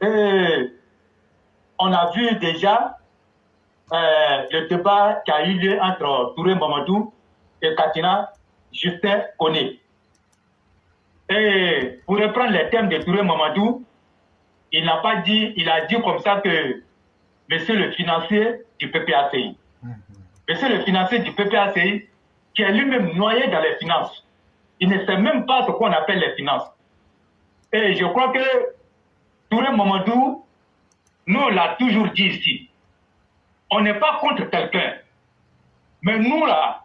Et on a vu déjà le débat qui a eu lieu entre Touré Mamadou et Katina Justin Koné. Et pour reprendre les thèmes de Touré Mamadou, il n'a pas dit, il a dit comme ça que monsieur le financier du PPACI, monsieur le financier du PPACI, qui est lui-même noyé dans les finances, il ne sait même pas ce qu'on appelle les finances. Et je crois que Touré Mamadou, nous on l'a toujours dit ici, on n'est pas contre quelqu'un, mais nous là,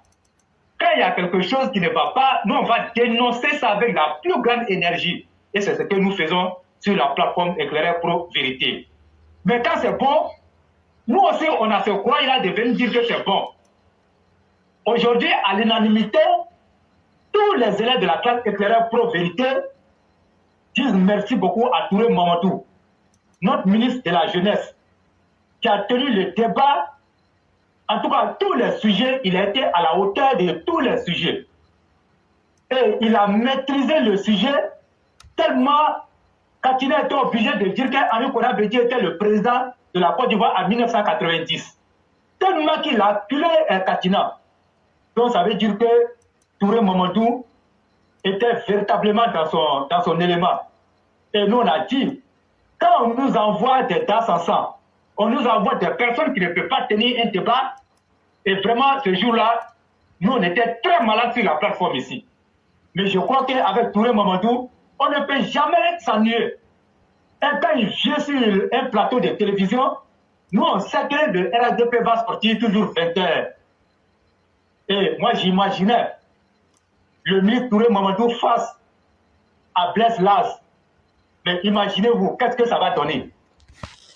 quand il y a quelque chose qui ne va pas, nous on va dénoncer ça avec la plus grande énergie. Et c'est ce que nous faisons sur la plateforme Éclaireur Pro Vérité. Mais quand c'est bon, nous aussi on a ce courage-là de venir dire que c'est bon. Aujourd'hui, à l'unanimité, tous les élèves de la classe Éclaireur Pro Vérité disent merci beaucoup à Touré Mamadou, notre ministre de la Jeunesse, qui a tenu le débat. En tout cas, tous les sujets, il a été à la hauteur de tous les sujets. Et il a maîtrisé le sujet tellement Katina était obligé de dire qu'Henri Konan Bédié était le président de la Côte d'Ivoire en 1990. Tellement qu'il a appelé Katina. Donc ça veut dire que Touré Mamadou était véritablement dans son élément. Et nous on a dit, quand on nous envoie des tasses ensemble, on nous envoie des personnes qui ne peuvent pas tenir un débat. Et vraiment, ce jour-là, nous, on était très malades sur la plateforme ici. Mais je crois qu'avec Touré Mamadou, on ne peut jamais s'ennuyer. Et quand il vient sur un plateau de télévision, nous, on sait que le RADP va sortir toujours 20 heures. Et moi, j'imaginais le ministre Touré Mamadou face à Blaise Laz. Mais imaginez-vous, qu'est-ce que ça va donner?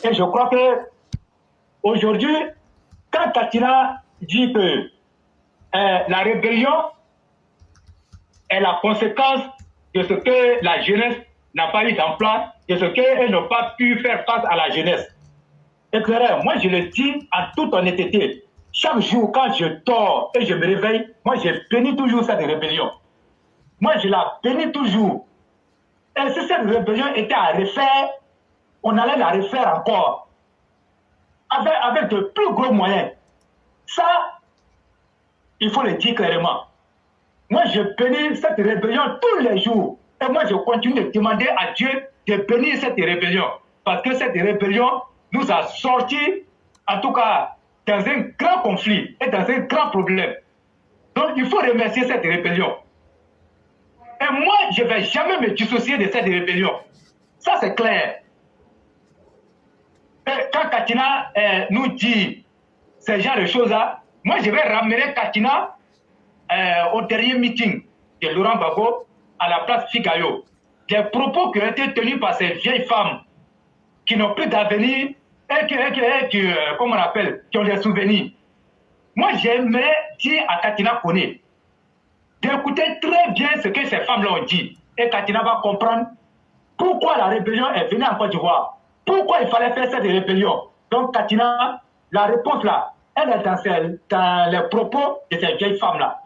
Et je crois que aujourd'hui, quand Katina dit que la rébellion est la conséquence de ce que la jeunesse n'a pas eu d'emploi, de ce qu'elle n'a pas pu faire face à la jeunesse. Éclaireur, moi je le dis en toute honnêteté, chaque jour quand je dors et je me réveille, moi je bénis toujours cette rébellion. Moi je la bénis toujours. Et si cette rébellion était à refaire, on allait la refaire encore. Avec de plus gros moyens. Ça, il faut le dire clairement. Moi, je bénis cette rébellion tous les jours. Et moi, je continue de demander à Dieu de bénir cette rébellion. Parce que cette rébellion nous a sortis, en tout cas, dans un grand conflit et dans un grand problème. Donc, il faut remercier cette rébellion. Et moi, je ne vais jamais me dissocier de cette rébellion. Ça, c'est clair. Et quand Katina nous dit ce genre de choses-là, moi, je vais ramener Katina au dernier meeting de Laurent Gbagbo à la place Figayo. Des propos qui ont été tenus par ces vieilles femmes qui n'ont plus d'avenir et qui comment on appelle, qui ont des souvenirs. Moi, j'aimerais dire à Katina Koné d'écouter très bien ce que ces femmes-là ont dit. Et Katina va comprendre pourquoi la rébellion est venue en Côte d'Ivoire. Pourquoi il fallait faire cette rébellion. Donc, Katina, la réponse là, elle est dans les propos de ces vieilles femmes-là.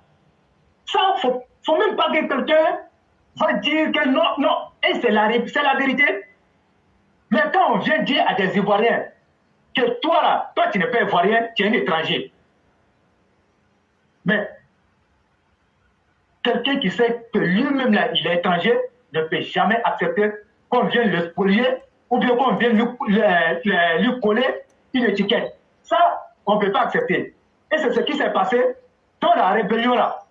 Ça, il ne faut même pas que quelqu'un va dire que non, non, et c'est la vérité. Mais quand on vient dire à des Ivoiriens que toi là, toi tu n'es pas Ivoirien, tu es un étranger. Mais quelqu'un qui sait que lui-même là, il est étranger, ne peut jamais accepter qu'on vienne le spolier ou bien qu'on vienne lui coller une étiquette. Ça, on ne peut pas accepter. Et c'est ce qui s'est passé dans la rébellion là.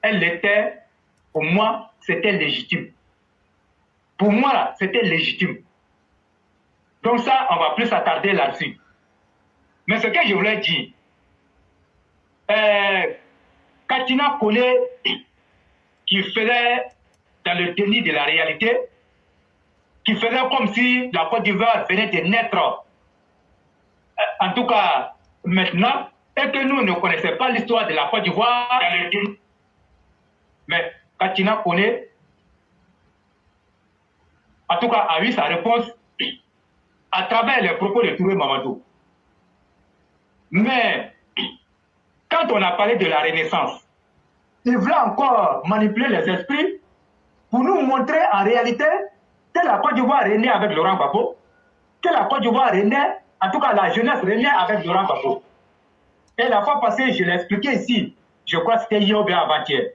Elle était, pour moi, c'était légitime. Pour moi, là, c'était légitime. Donc ça, on va plus s'attarder là-dessus. Mais ce que je voulais dire, Katina Koné, qui faisait dans le déni de la réalité, qui faisait comme si la Côte d'Ivoire venait de naître, en tout cas maintenant, et que nous ne connaissions pas l'histoire de la Côte d'Ivoire dans le déni. Mais Katina Koné, en tout cas, a eu sa réponse à travers les propos de Touré Mamadou. Mais quand on a parlé de la Renaissance, il voulait encore manipuler les esprits pour nous montrer en réalité que la Côte d'Ivoire est née avec Laurent Gbagbo, que la Côte d'Ivoire est née, en tout cas la jeunesse est née avec Laurent Gbagbo. Et la fois passée, je l'ai expliqué ici, je crois que c'était hier ou bien avant-hier.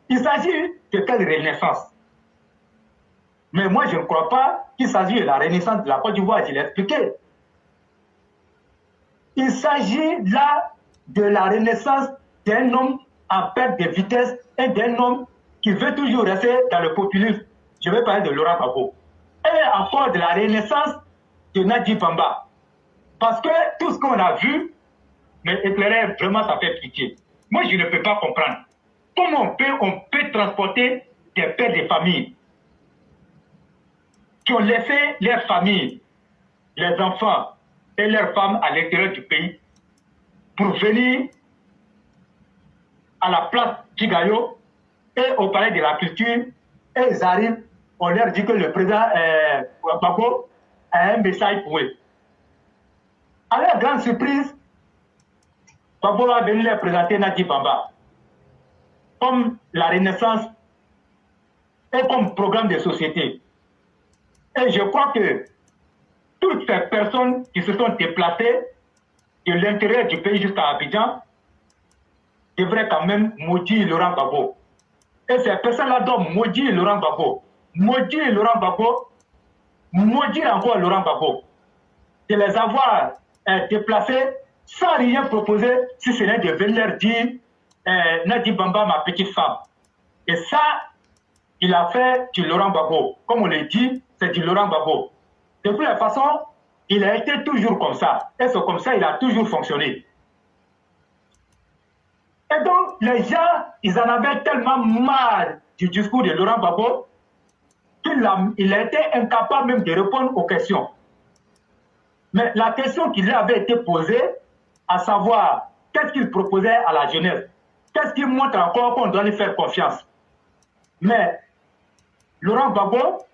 Il s'agit de quelle renaissance? Mais moi, je ne crois pas qu'il s'agit de la renaissance de la Côte d'Ivoire, je l'ai expliqué. Il s'agit là de la renaissance d'un homme en perte de vitesse et d'un homme qui veut toujours rester dans le populisme. Je vais parler de Laurent Gbagbo. Et encore de la renaissance de Nadi Bamba. Parce que tout ce qu'on a vu, mais éclairé, vraiment, ça fait pitié. Moi, je ne peux pas comprendre. Comment on peut transporter des pères de famille qui ont laissé leurs familles, les enfants et leurs femmes à l'intérieur du pays pour venir à la place Kigayo et au palais de la culture, et ils arrivent, on leur dit que le président Gbagbo a un message pour eux. À leur grande surprise, Gbagbo va venir leur présenter Nadi Bamba comme la renaissance et comme programme de société. Et je crois que toutes ces personnes qui se sont déplacées de l'intérieur du pays jusqu'à Abidjan devraient quand même maudire Laurent Gbagbo. Et ces personnes-là doivent maudire Laurent Gbagbo. Maudire Laurent Gbagbo, maudire encore Laurent Gbagbo. De les avoir déplacés sans rien proposer, si ce n'est de venir leur dire Nadi Bamba, ma petite femme. Et ça, il a fait du Laurent Gbagbo. Comme on le dit, c'est du Laurent Gbagbo. De toute façon, il a été toujours comme ça. Et c'est comme ça qu'il a toujours fonctionné. Et donc, les gens, ils en avaient tellement marre du discours de Laurent Gbagbo qu'il a été incapable même de répondre aux questions. Mais la question qui lui avait été posée, à savoir, qu'est-ce qu'il proposait à la jeunesse? Qu'est-ce qui montre encore qu'on doit lui faire confiance? Mais Laurent Gbagbo,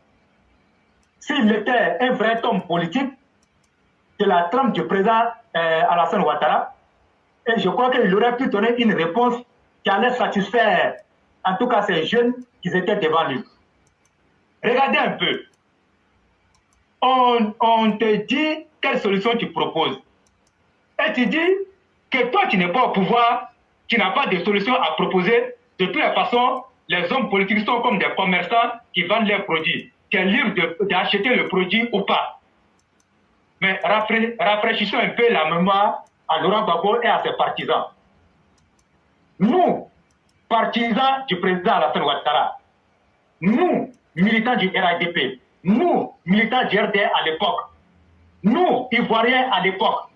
s'il était un vrai homme politique de la trame du président Alassane Ouattara, et je crois qu'il aurait pu donner une réponse qui allait satisfaire, en tout cas ces jeunes qui étaient devant lui. Regardez un peu. On te dit quelle solution tu proposes. Et tu dis que toi, tu n'es pas au pouvoir, tu n'as pas de solution à proposer. De toutes les façons, les hommes politiques sont comme des commerçants qui vendent leurs produits. Tu es libre d'acheter le produit ou pas. Mais rafraîchissons un peu la mémoire à Laurent Gbagbo et à ses partisans. Nous, partisans du président Alassane Ouattara, nous, militants du RADP, nous, militants du RD à l'époque, nous, Ivoiriens à l'époque,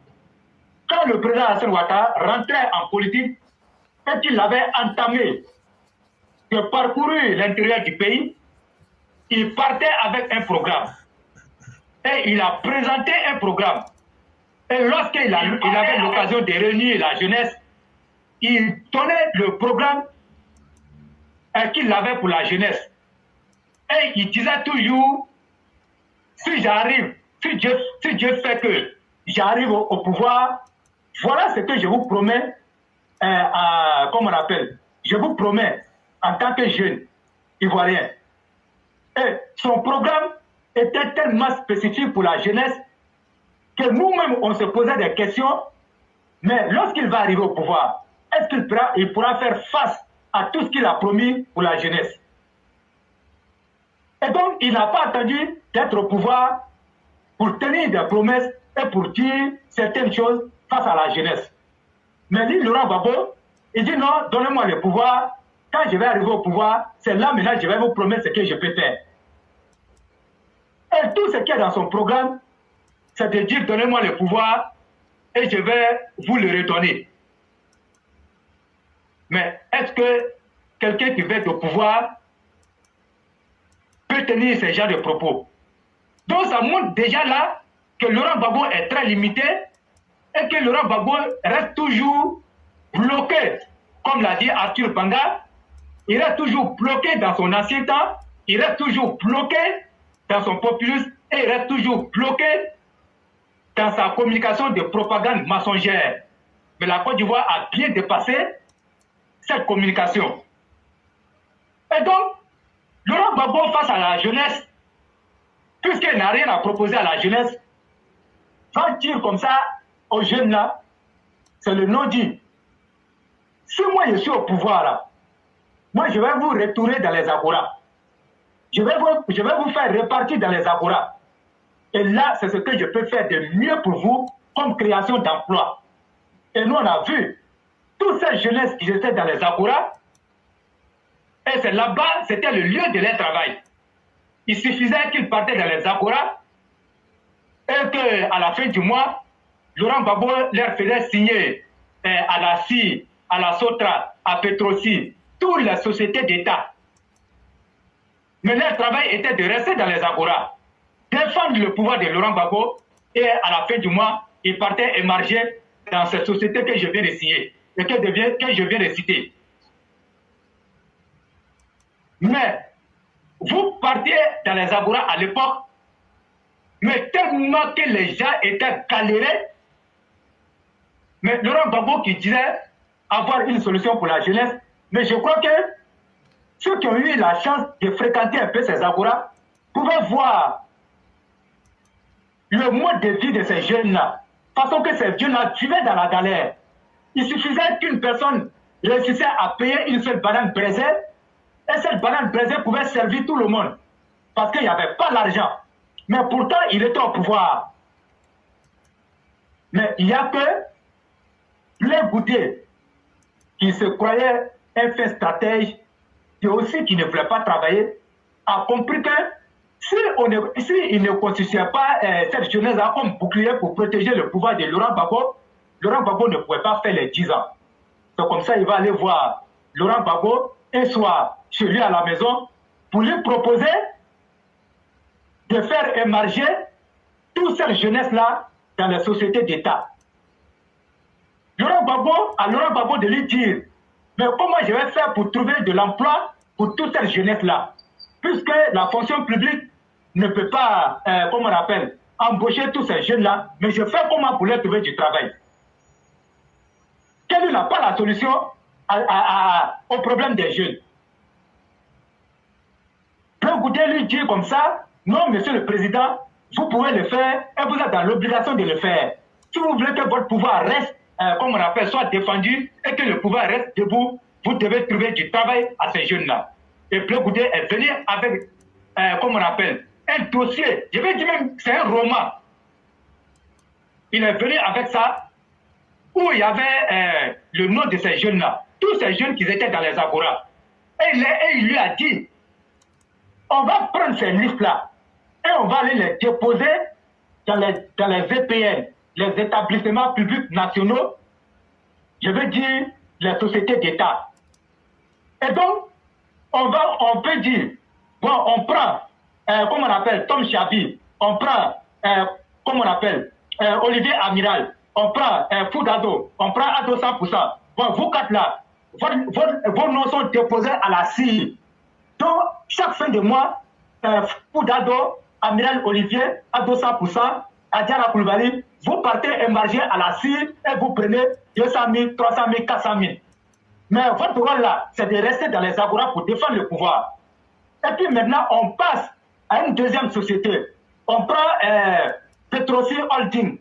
quand le président Alassane Ouattara rentrait en politique et qu'il avait entamé de parcourir l'intérieur du pays, il partait avec un programme. Et il a présenté un programme. Et lorsqu'il avait l'occasion de réunir la jeunesse, il donnait le programme qu'il avait pour la jeunesse. Et il disait toujours, si j'arrive, si Dieu fait que j'arrive au pouvoir, voilà ce que je vous promets, comme on appelle, je vous promets en tant que jeune ivoirien. Et son programme était tellement spécifique pour la jeunesse que nous-mêmes, on se posait des questions, mais lorsqu'il va arriver au pouvoir, est-ce qu'il pourra faire face à tout ce qu'il a promis pour la jeunesse? Et donc, il n'a pas attendu d'être au pouvoir pour tenir des promesses et pour dire certaines choses face à la jeunesse. Mais lui, Laurent Gbagbo, il dit non, donnez-moi le pouvoir. Quand je vais arriver au pouvoir, c'est là maintenant que je vais vous promettre ce que je peux faire. Et tout ce qui est dans son programme, c'est de dire donnez-moi le pouvoir et je vais vous le redonner. Mais est-ce que quelqu'un qui veut être au pouvoir peut tenir ce genre de propos? Donc ça montre déjà là que Laurent Gbagbo est très limité et que Laurent Gbagbo reste toujours bloqué, comme l'a dit Arthur Banga, il reste toujours bloqué dans son ancien temps, il reste toujours bloqué dans son populisme et il reste toujours bloqué dans sa communication de propagande mensongère. Mais la Côte d'Ivoire a bien dépassé cette communication. Et donc, Laurent Gbagbo face à la jeunesse, puisqu'il n'a rien à proposer à la jeunesse, va dire comme ça aux jeunes là, c'est le non-dit. Si moi je suis au pouvoir là, moi je vais vous retourner dans les agoras. Je vais vous faire répartir dans les agoras. Et là, c'est ce que je peux faire de mieux pour vous comme création d'emploi. Et nous, on a vu toutes ces jeunesses qui étaient dans les agoras. Et c'est là-bas, c'était le lieu de leur travail. Il suffisait qu'ils partaient dans les agoras et qu'à la fin du mois, Laurent Gbagbo leur faisait signer à la CI, à la Sotra, à Petrosi, toutes les sociétés d'État. Mais leur travail était de rester dans les agoras, défendre le pouvoir de Laurent Gbagbo, et à la fin du mois, ils partaient émarger dans cette société que je viens de signer et que je viens de citer. Mais vous partiez dans les agoras à l'époque, mais tellement que les gens étaient galérés, mais Laurent Gbagbo qui disait avoir une solution pour la jeunesse, mais je crois que ceux qui ont eu la chance de fréquenter un peu ces agoras pouvaient voir le mode de vie de ces jeunes-là, façon que ces jeunes-là vivaient dans la galère. Il suffisait qu'une personne réussissait à payer une seule banane braisée, et cette banane braisée pouvait servir tout le monde, parce qu'il n'y avait pas l'argent. Mais pourtant, il était au pouvoir. Mais il n'y a que les Goudé qui se croyait un fait stratège, et aussi qui ne voulait pas travailler, a compris que si il ne constituait pas cette jeunesse comme bouclier pour protéger le pouvoir de Laurent Gbagbo ne pouvait pas faire les 10 ans. C'est comme ça il va aller voir Laurent Gbagbo un soir chez lui à la maison pour lui proposer de faire émerger toute cette jeunesse-là dans les sociétés d'État. Laurent Gbagbo de lui dire, mais comment je vais faire pour trouver de l'emploi pour toute cette jeunesse-là, puisque la fonction publique ne peut pas, comment on appelle, embaucher tous ces jeunes-là, mais je fais comment pour leur trouver du travail. Quelle n'a pas la solution au problème des jeunes? Le Goudé lui dit comme ça, non, monsieur le président, vous pouvez le faire et vous êtes dans l'obligation de le faire. Si vous voulez que votre pouvoir reste, comme on appelle, soit défendu et que le pouvoir reste debout, vous devez trouver du travail à ces jeunes-là. Et Bleu Goudé est venu avec, comme on appelle, un dossier. Je vais dire même, c'est un roman. Il est venu avec ça, où il y avait le nom de ces jeunes-là. Tous ces jeunes qui étaient dans les agoras. Et il lui a dit, on va prendre ces listes-là et on va aller les déposer dans les EPN, les établissements publics nationaux, je veux dire les sociétés d'État. Et donc, on peut dire, bon, on prend, comme on appelle, Tom Chabi, on prend, comme on appelle, Olivier Amiral, on prend Foudado, on prend Ado 100%. Bon, vous quatre là, vos noms sont déposés à la CI. Donc, chaque fin de mois, Foudado, Amiral Olivier, Ado 100%, Adjara Koulibaly, vous partez émarger à la CI et vous prenez 200 000, 300 000, 400 000. Mais votre rôle là, c'est de rester dans les agoras pour défendre le pouvoir. Et puis maintenant, on passe à une deuxième société. On prend Petrosi Holding.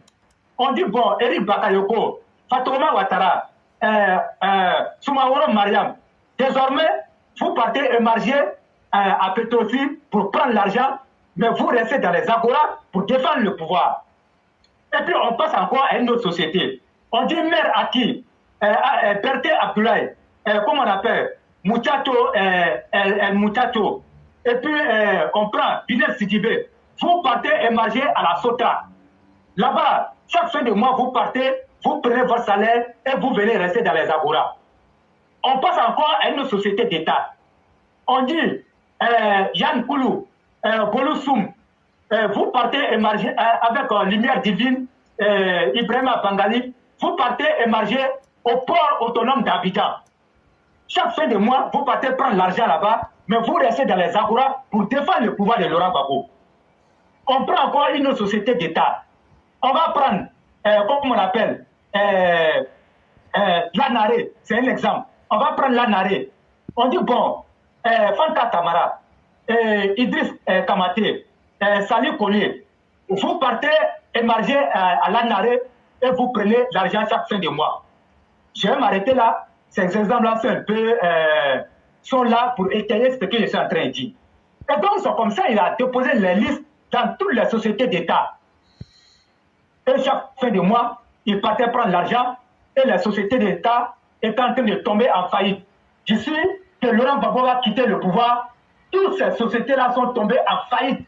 On dit, bon, Eric Bakayoko, Fatouma Ouattara, Soumaworo Mariam, désormais, vous partez émarger à Petrosi pour prendre l'argent, mais vous restez dans les agoras pour défendre le pouvoir. Et puis on passe encore à une autre société. On dit Mère Aki, Berté Abdoulaye, comment on appelle, Mouchato, Mouchato. Et puis on prend Binel Sidibé. Vous partez émarger à la Sota. Là-bas, chaque fin de mois, vous partez, vous prenez votre salaire et vous venez rester dans les agoras. On passe encore à une autre société d'État. On dit Yann Koulou, Boloussoum, vous partez émarger avec Lumière Divine, Ibrahima Bangali, vous partez émarger au port autonome d'Abidjan. Chaque fin de mois, vous partez prendre l'argent là-bas, mais vous restez dans les agoras pour défendre le pouvoir de Laurent Gbagbo. On prend encore une autre société d'État. On va prendre, comme on appelle, l'Anaré, c'est un exemple. On va prendre l'Anaré. On dit, bon, Fanta Tamara, Idriss Kamaté, Sali Collier, vous partez émarger à l'Anaré et vous prenez l'argent chaque fin de mois. Je vais m'arrêter là. Ces exemples-là sont là pour étayer ce que je suis en train de dire. Et donc, c'est comme ça il a déposé les listes dans toutes les sociétés d'État. Et chaque fin de mois, il partait prendre l'argent et les sociétés d'État étaient en train de tomber en faillite. D'ici que Laurent Gbagbo va quitter le pouvoir, toutes ces sociétés-là sont tombées en faillite.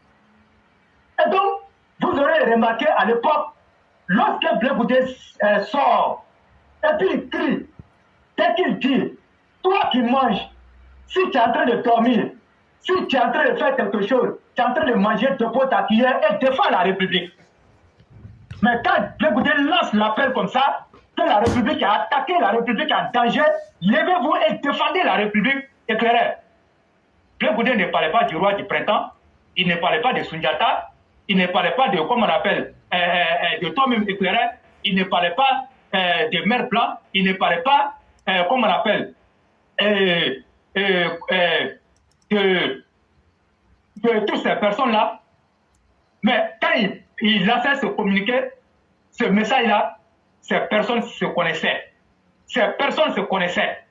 Et donc, vous aurez remarqué à l'époque, lorsque Blé Goudé sort, et puis il crie, dès qu'il dit, toi qui manges, si tu es en train de dormir, si tu es en train de faire quelque chose, tu es en train de manger, de potes ta cuillère et défends la République. Mais quand Blé Goudé lance l'appel comme ça, que la République a attaqué, la République en danger, levez-vous et défendez la République éclairée. Blé Goudé ne parlait pas du roi du printemps, il ne parlait pas de Sundiata, il ne parlait pas de, comment on appelle, de toi-même éclairé, il ne parlait pas de mer blanc, il ne parlait pas, comment on appelle, de toutes ces personnes-là. Mais quand il lançait ce communiqué, ce message-là, ces personnes se connaissaient. Ces personnes se connaissaient.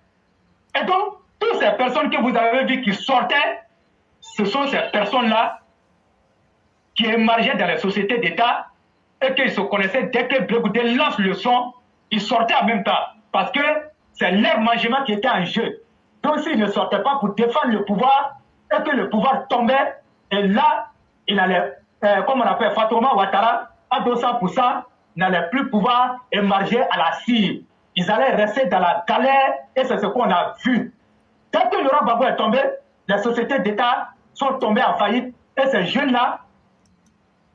Et donc, toutes ces personnes que vous avez vues qui sortaient, ce sont ces personnes-là qui émergeaient dans les sociétés d'État et qu'ils se connaissaient. Dès que Blé Goudé lance le son, ils sortaient en même temps. Parce que c'est leur mangement qui était en jeu. Donc s'ils ne sortaient pas pour défendre le pouvoir et que le pouvoir tombait, et là, il allait, comme on appelle Fatouma Ouattara, à 200%, n'allait plus pouvoir émerger à la cire. Ils allaient rester dans la galère et c'est ce qu'on a vu. Dès que Laurent Gbagbo est tombé, les sociétés d'État sont tombées en faillite et ces jeunes-là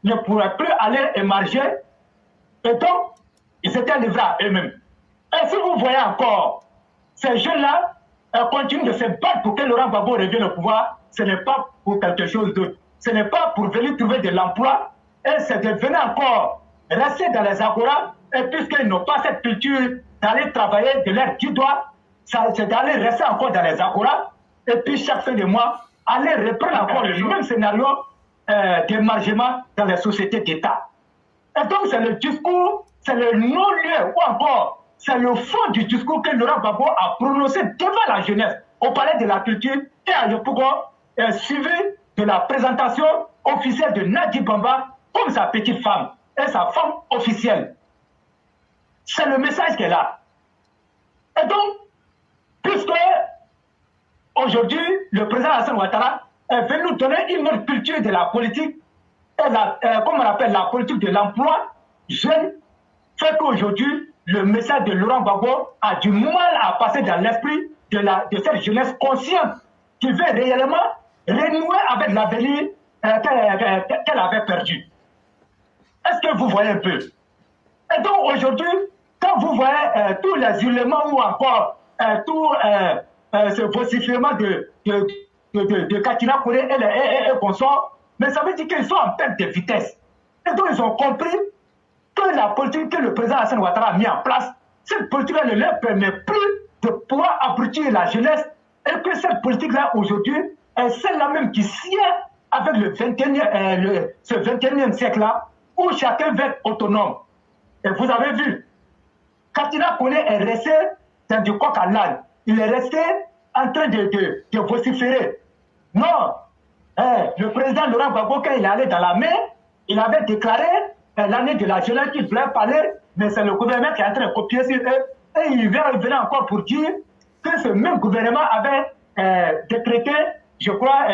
ne pourraient plus aller émerger. Et donc, ils étaient livrés à eux-mêmes. Et si vous voyez encore, ces jeunes-là continuent de se battre pour que Laurent Gbagbo revienne au pouvoir, ce n'est pas pour quelque chose d'autre. Ce n'est pas pour venir trouver de l'emploi, et c'est de venir encore rester dans les agoras, et puisqu'ils n'ont pas cette culture d'aller travailler de l'air du doigt, c'est d'aller rester encore dans les agoras, et puis chaque fin de mois, aller reprendre encore le même scénario d'émargement dans les sociétés d'État. Et donc c'est le discours, c'est le non-lieu, ou encore, c'est le fond du discours que Laurent Gbagbo a prononcé devant la jeunesse, au Palais de la Culture, et à Yopougon, suivi de la présentation officielle de Nadi Bamba comme sa petite femme, et sa femme officielle. C'est le message qu'elle a. Et donc, puisque aujourd'hui, le président Alassane Ouattara veut nous donner une autre culture de la politique, et comme on appelle la politique de l'emploi jeune, fait qu'aujourd'hui, le message de Laurent Gbagbo a du mal à passer dans l'esprit de cette jeunesse consciente qui veut réellement renouer avec l'avenir qu'elle avait perdu. Est-ce que vous voyez un peu? Et donc aujourd'hui, quand vous voyez tous les hurlements ou encore tout ce vocifèrement de Katina Kouré et consorts, mais ça veut dire qu'ils sont en perte de vitesse. Et donc ils ont compris que la politique que le président Alassane Ouattara a mis en place, cette politique-là ne leur permet plus de pouvoir abrutir la jeunesse, et que cette politique-là aujourd'hui est celle-là même qui sied avec ce 21e siècle-là, où chacun veut être autonome. Et vous avez vu, Katina Koné est resté dans du coq à l'âne. Il est resté en train de vociférer. Non, le président Laurent Gbagbo, quand il est allé dans la mer, il avait déclaré l'année de la jeunesse qu'il voulait parler, mais c'est le gouvernement qui est en train de copier sur eux. Et il vient revenir encore pour dire que ce même gouvernement avait décrété, je crois,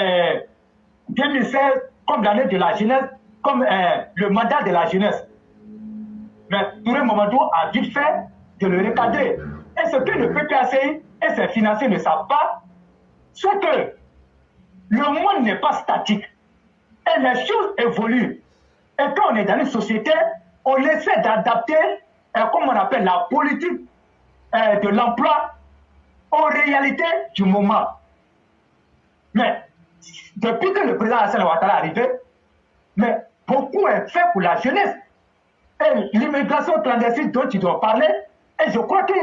2016 comme l'année de la jeunesse, comme le mandat de la jeunesse. Mais Touré Mamadou a vite fait de le recadrer. Et ce que le PPACI et ses financiers ne savent pas, c'est que le monde n'est pas statique. Et les choses évoluent. Et quand on est dans une société, on essaie d'adapter, comme on appelle la politique de l'emploi, aux réalités du moment. Mais depuis que le président Alassane Ouattara est arrivé, mais beaucoup est fait pour la jeunesse. Et l'immigration clandestine dont tu dois parler, et je crois que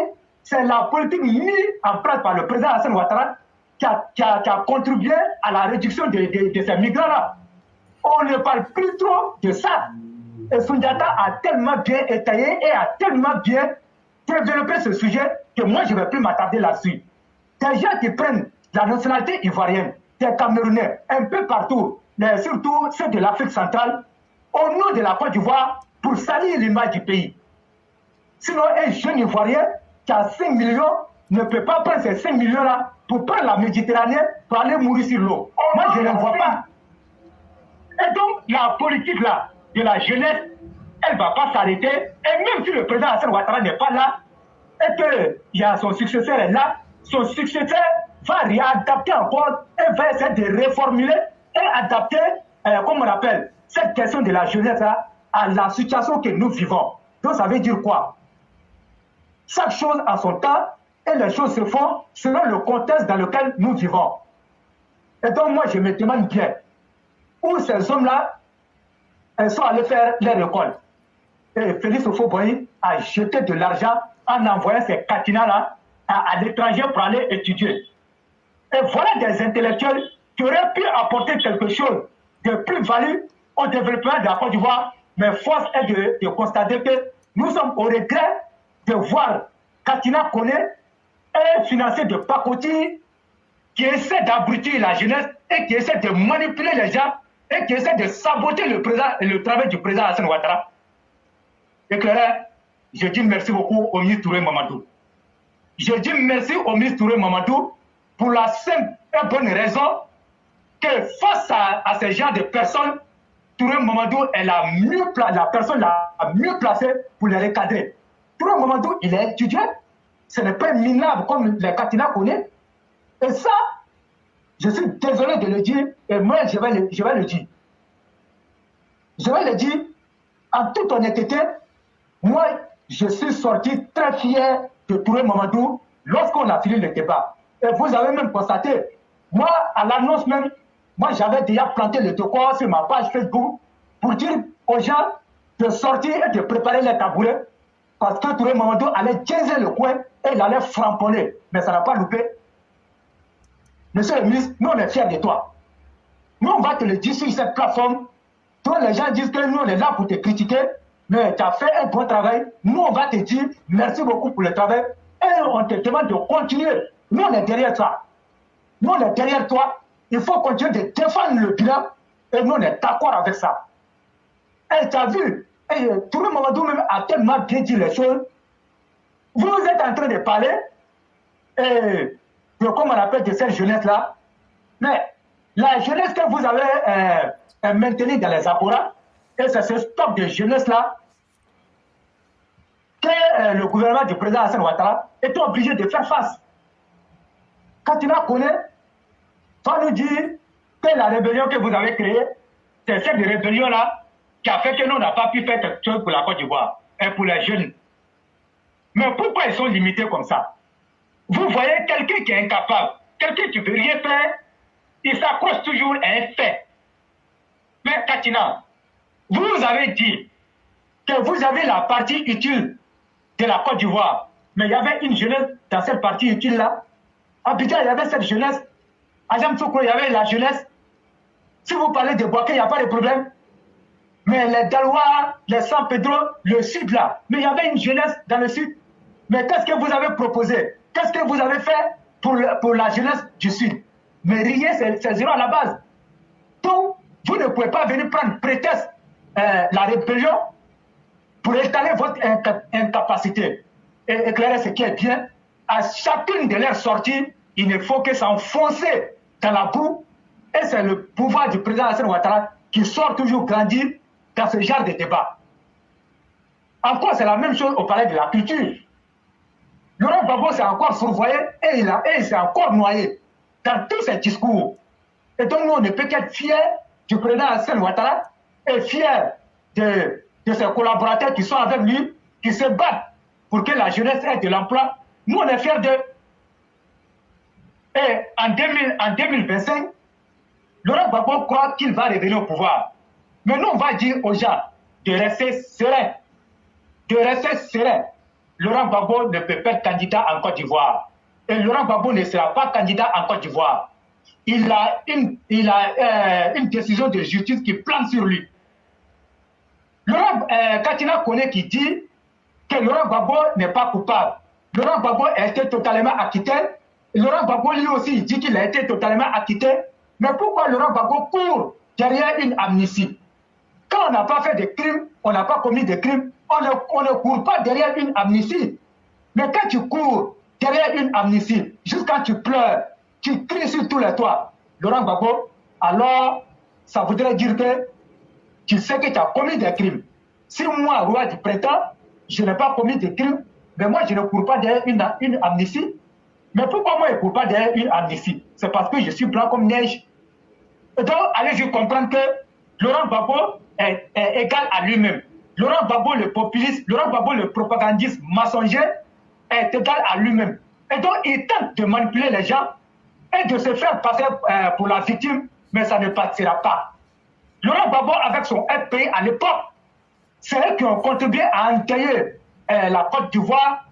c'est la politique mise en place par le président Alassane Ouattara qui a contribué à la réduction de ces migrants-là. On ne parle plus trop de ça. Et Sundiata a tellement bien étayé et a tellement bien développé ce sujet que moi, je ne vais plus m'attarder là-dessus. Des gens qui prennent la nationalité ivoirienne, des Camerounais, un peu partout, mais surtout ceux de l'Afrique centrale, au nom de la Côte d'Ivoire, pour salir l'image du pays. Sinon, un jeune Ivoirien qui a 5 millions ne peut pas prendre ces 5 millions-là pour prendre la Méditerranée pour aller mourir sur l'eau. Moi, je ne le vois pas. Et donc, la politique là, de la jeunesse, elle ne va pas s'arrêter. Et même si le président Hassan Ouattara n'est pas là, et que son successeur est là, son successeur va réadapter encore et va essayer de reformuler et adapter, comme on appelle, cette question de la jeunesse là, à la situation que nous vivons. Donc ça veut dire quoi? Chaque chose a son temps et les choses se font selon le contexte dans lequel nous vivons. Et donc moi je me demande bien, où ces hommes-là sont allés faire leur école. Et Félix Houphouët-Boigny a jeté de l'argent en envoyant ces catinas-là à l'étranger pour aller étudier. Et voilà des intellectuels qui auraient pu apporter quelque chose de plus-value au développement de la Côte d'Ivoire, mais force est de constater que nous sommes au regret de voir Katina Koné un financier de pacotille qui essaie d'abrutir la jeunesse et qui essaie de manipuler les gens et qui essaie de saboter le travail du président Hassan Ouattara. Éclairé, je dis merci beaucoup au ministre Touré Mamadou. Je dis merci au ministre Touré Mamadou pour la simple et bonne raison que face à ce genre de personnes, Touré Mamadou est la personne la mieux placée pour les recadrer. Touré Mamadou, il est étudiant. Ce n'est pas minable comme les Katina connaissent. Et ça, je suis désolé de le dire, et moi, je vais le dire. Je vais le dire en toute honnêteté. Moi, je suis sorti très fier de Touré Mamadou lorsqu'on a fini le débat. Et vous avez même constaté, moi, à l'annonce même, moi, j'avais déjà planté le décor sur ma page Facebook pour dire aux gens de sortir et de préparer les tabourets parce que Touré Mamadou allait diaiser le coin et il allait framponner. Mais ça n'a pas loupé. Monsieur le ministre, nous, on est fiers de toi. Nous, on va te le dire sur cette plateforme. Tous les gens disent que nous, on est là pour te critiquer, mais tu as fait un bon travail. Nous, on va te dire merci beaucoup pour le travail et on te demande de continuer. Nous, on est derrière toi. Nous, on est derrière toi. Il faut continuer de défendre le bilan et nous, on est d'accord avec ça. Et tu as vu, tout le monde même a tellement bien dit les choses. Vous êtes en train de parler de comment on appelle de cette jeunesse-là. Mais la jeunesse que vous avez maintenue dans les apporats, et c'est ce stock de jeunesse-là que le gouvernement du président Hassan Ouattara est obligé de faire face. Quand tu la connais, va nous dire que la rébellion que vous avez créée, c'est cette rébellion-là qui a fait que nous n'avons pas pu faire quelque chose pour la Côte d'Ivoire et pour les jeunes. Mais pourquoi ils sont limités comme ça? Vous voyez quelqu'un qui est incapable, quelqu'un qui ne veut rien faire, il s'accroche toujours à un fait. Mais Katina, vous avez dit que vous avez la partie utile de la Côte d'Ivoire, mais il y avait une jeunesse dans cette partie utile-là. À Abidjan, il y avait cette jeunesse. À Jamsoukro, il y avait la jeunesse. Si vous parlez de Boaké, il n'y a pas de problème. Mais les Dalois, les San Pedro, le sud là, mais il y avait une jeunesse dans le sud. Mais qu'est-ce que vous avez proposé? Qu'est-ce que vous avez fait pour la jeunesse du sud? Mais rien, c'est zéro à la base. Donc, vous ne pouvez pas venir prendre prétexte la rébellion pour étaler votre incapacité. Et éclairer ce qui est bien. À chacune de leurs sorties, il ne faut que s'enfoncer dans la boue. Et c'est le pouvoir du président Hassan Ouattara qui sort toujours grandi dans ce genre de débat. Encore, c'est la même chose au palais de la culture. Laurent Gbagbo s'est encore fourvoyé et il s'est encore noyé dans tous ses discours. Et donc, nous, on ne peut qu'être fiers du président Hassan Ouattara et fiers de ses collaborateurs qui sont avec lui, qui se battent pour que la jeunesse ait de l'emploi. Nous, on est fiers d'eux. Et en 2025, Laurent Gbagbo croit qu'il va revenir au pouvoir. Mais nous, on va dire aux gens de rester sereins. De rester sereins. Laurent Gbagbo ne peut pas être candidat en Côte d'Ivoire. Et Laurent Gbagbo ne sera pas candidat en Côte d'Ivoire. il a une décision de justice qui plane sur lui. Laurent Katina Kone qui dit que Laurent Gbagbo n'est pas coupable. Laurent Gbagbo a été totalement acquitté. Laurent Gbagbo lui aussi il dit qu'il a été totalement acquitté. Mais pourquoi Laurent Gbagbo court derrière une amnistie? Quand on n'a pas fait de crimes, on n'a pas commis de crimes, on ne court pas derrière une amnistie. Mais quand tu cours derrière une amnistie, jusqu'à tu pleures, tu cries sur tous les toits, Laurent Gbagbo, alors ça voudrait dire que tu sais que tu as commis des crimes. Si moi, roi du printemps, je n'ai pas commis de crimes, mais moi, je ne cours pas derrière une amnistie. Mais pourquoi moi, je ne cours pas derrière une amnistie? C'est parce que je suis blanc comme neige. Et donc, allez-y comprendre que Laurent Gbagbo est égal à lui-même. Laurent Gbagbo, le populiste, Laurent Gbagbo, le propagandiste mensonger, est égal à lui-même. Et donc, il tente de manipuler les gens et de se faire passer pour la victime, mais ça ne passera pas. Laurent Gbagbo, avec son FPI à l'époque, c'est eux qui ont contribué à entailler la Côte d'Ivoire.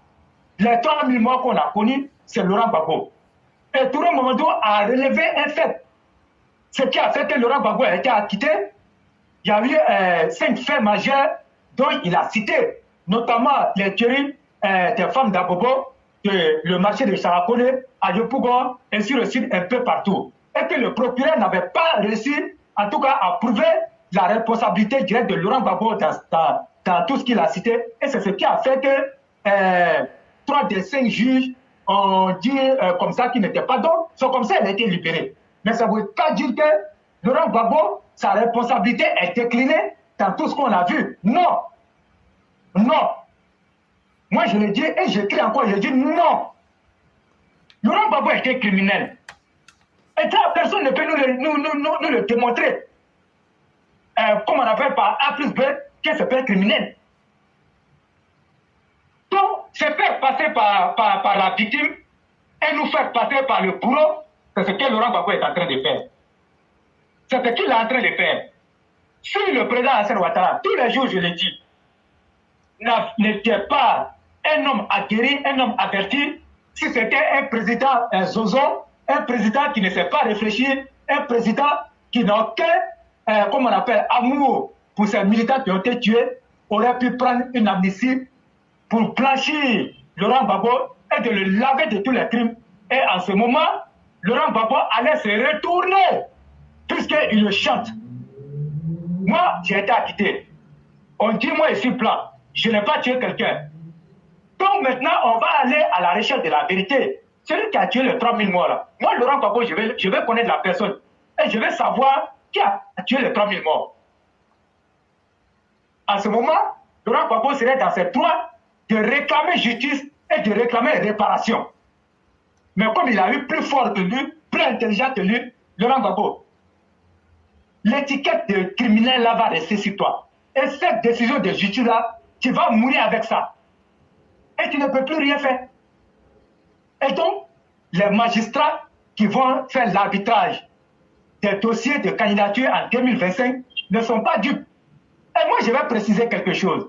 Les 3000 morts qu'on a connus, c'est Laurent Gbagbo. Et Touré Mamadou a relevé un fait. Ce qui a fait que Laurent Gbagbo a été acquitté, il y a eu 5 faits majeurs dont il a cité, notamment les tueries des femmes d'Abobo, le marché de Charakone, à Yopougon, ainsi de suite un peu partout. Et que le procureur n'avait pas réussi, en tout cas, à prouver la responsabilité directe de Laurent Gbagbo dans tout ce qu'il a cité. Et c'est ce qui a fait que 3 des 5 juges ont dit comme ça qu'il n'était pas d'homme. C'est comme ça qu'il a été libéré. Mais ça ne veut pas dire que Laurent Gbagbo, sa responsabilité est déclinée dans tout ce qu'on a vu. Non. Non. Moi, je le dis et j'écris encore, je dis non. Laurent Gbagbo était criminel. Et ça, personne ne peut nous le démontrer. Comme on appelle par A plus B, que c'est pas criminel. Donc, se faire passer par la victime et nous faire passer par le bourreau, c'est ce que Laurent Gbagbo est en train de faire. C'est ce qu'il est en train de faire. Si le président Hassan Ouattara, tous les jours je le dis, n'était pas un homme aguerri, un homme averti, si c'était un président zozo, un président qui ne sait pas réfléchir, un président qui n'a aucun, comme on appelle, amour pour ces militants qui ont été tués, aurait pu prendre une amnistie pour blanchir Laurent Gbagbo et de le laver de tous les crimes. Et en ce moment, Laurent Gbagbo allait se retourner, puisqu'il le chante. Moi, j'ai été acquitté. On dit, moi, je suis blanc. Je n'ai pas tué quelqu'un. Donc maintenant, on va aller à la recherche de la vérité. Celui qui a tué les 3000 morts là. Moi, Laurent Gbagbo, je vais connaître la personne. Et je vais savoir qui a tué les 3000 morts. À ce moment, Laurent Gbagbo serait dans ses droits de réclamer justice et de réclamer réparation. Mais comme il a eu plus fort que lui, plus intelligent que lui, Laurent Gbagbo, l'étiquette de criminel là va rester sur toi. Et cette décision de justice là, tu vas mourir avec ça. Et tu ne peux plus rien faire. Et donc, les magistrats qui vont faire l'arbitrage des dossiers de candidature en 2025 ne sont pas dupes. Et moi, je vais préciser quelque chose.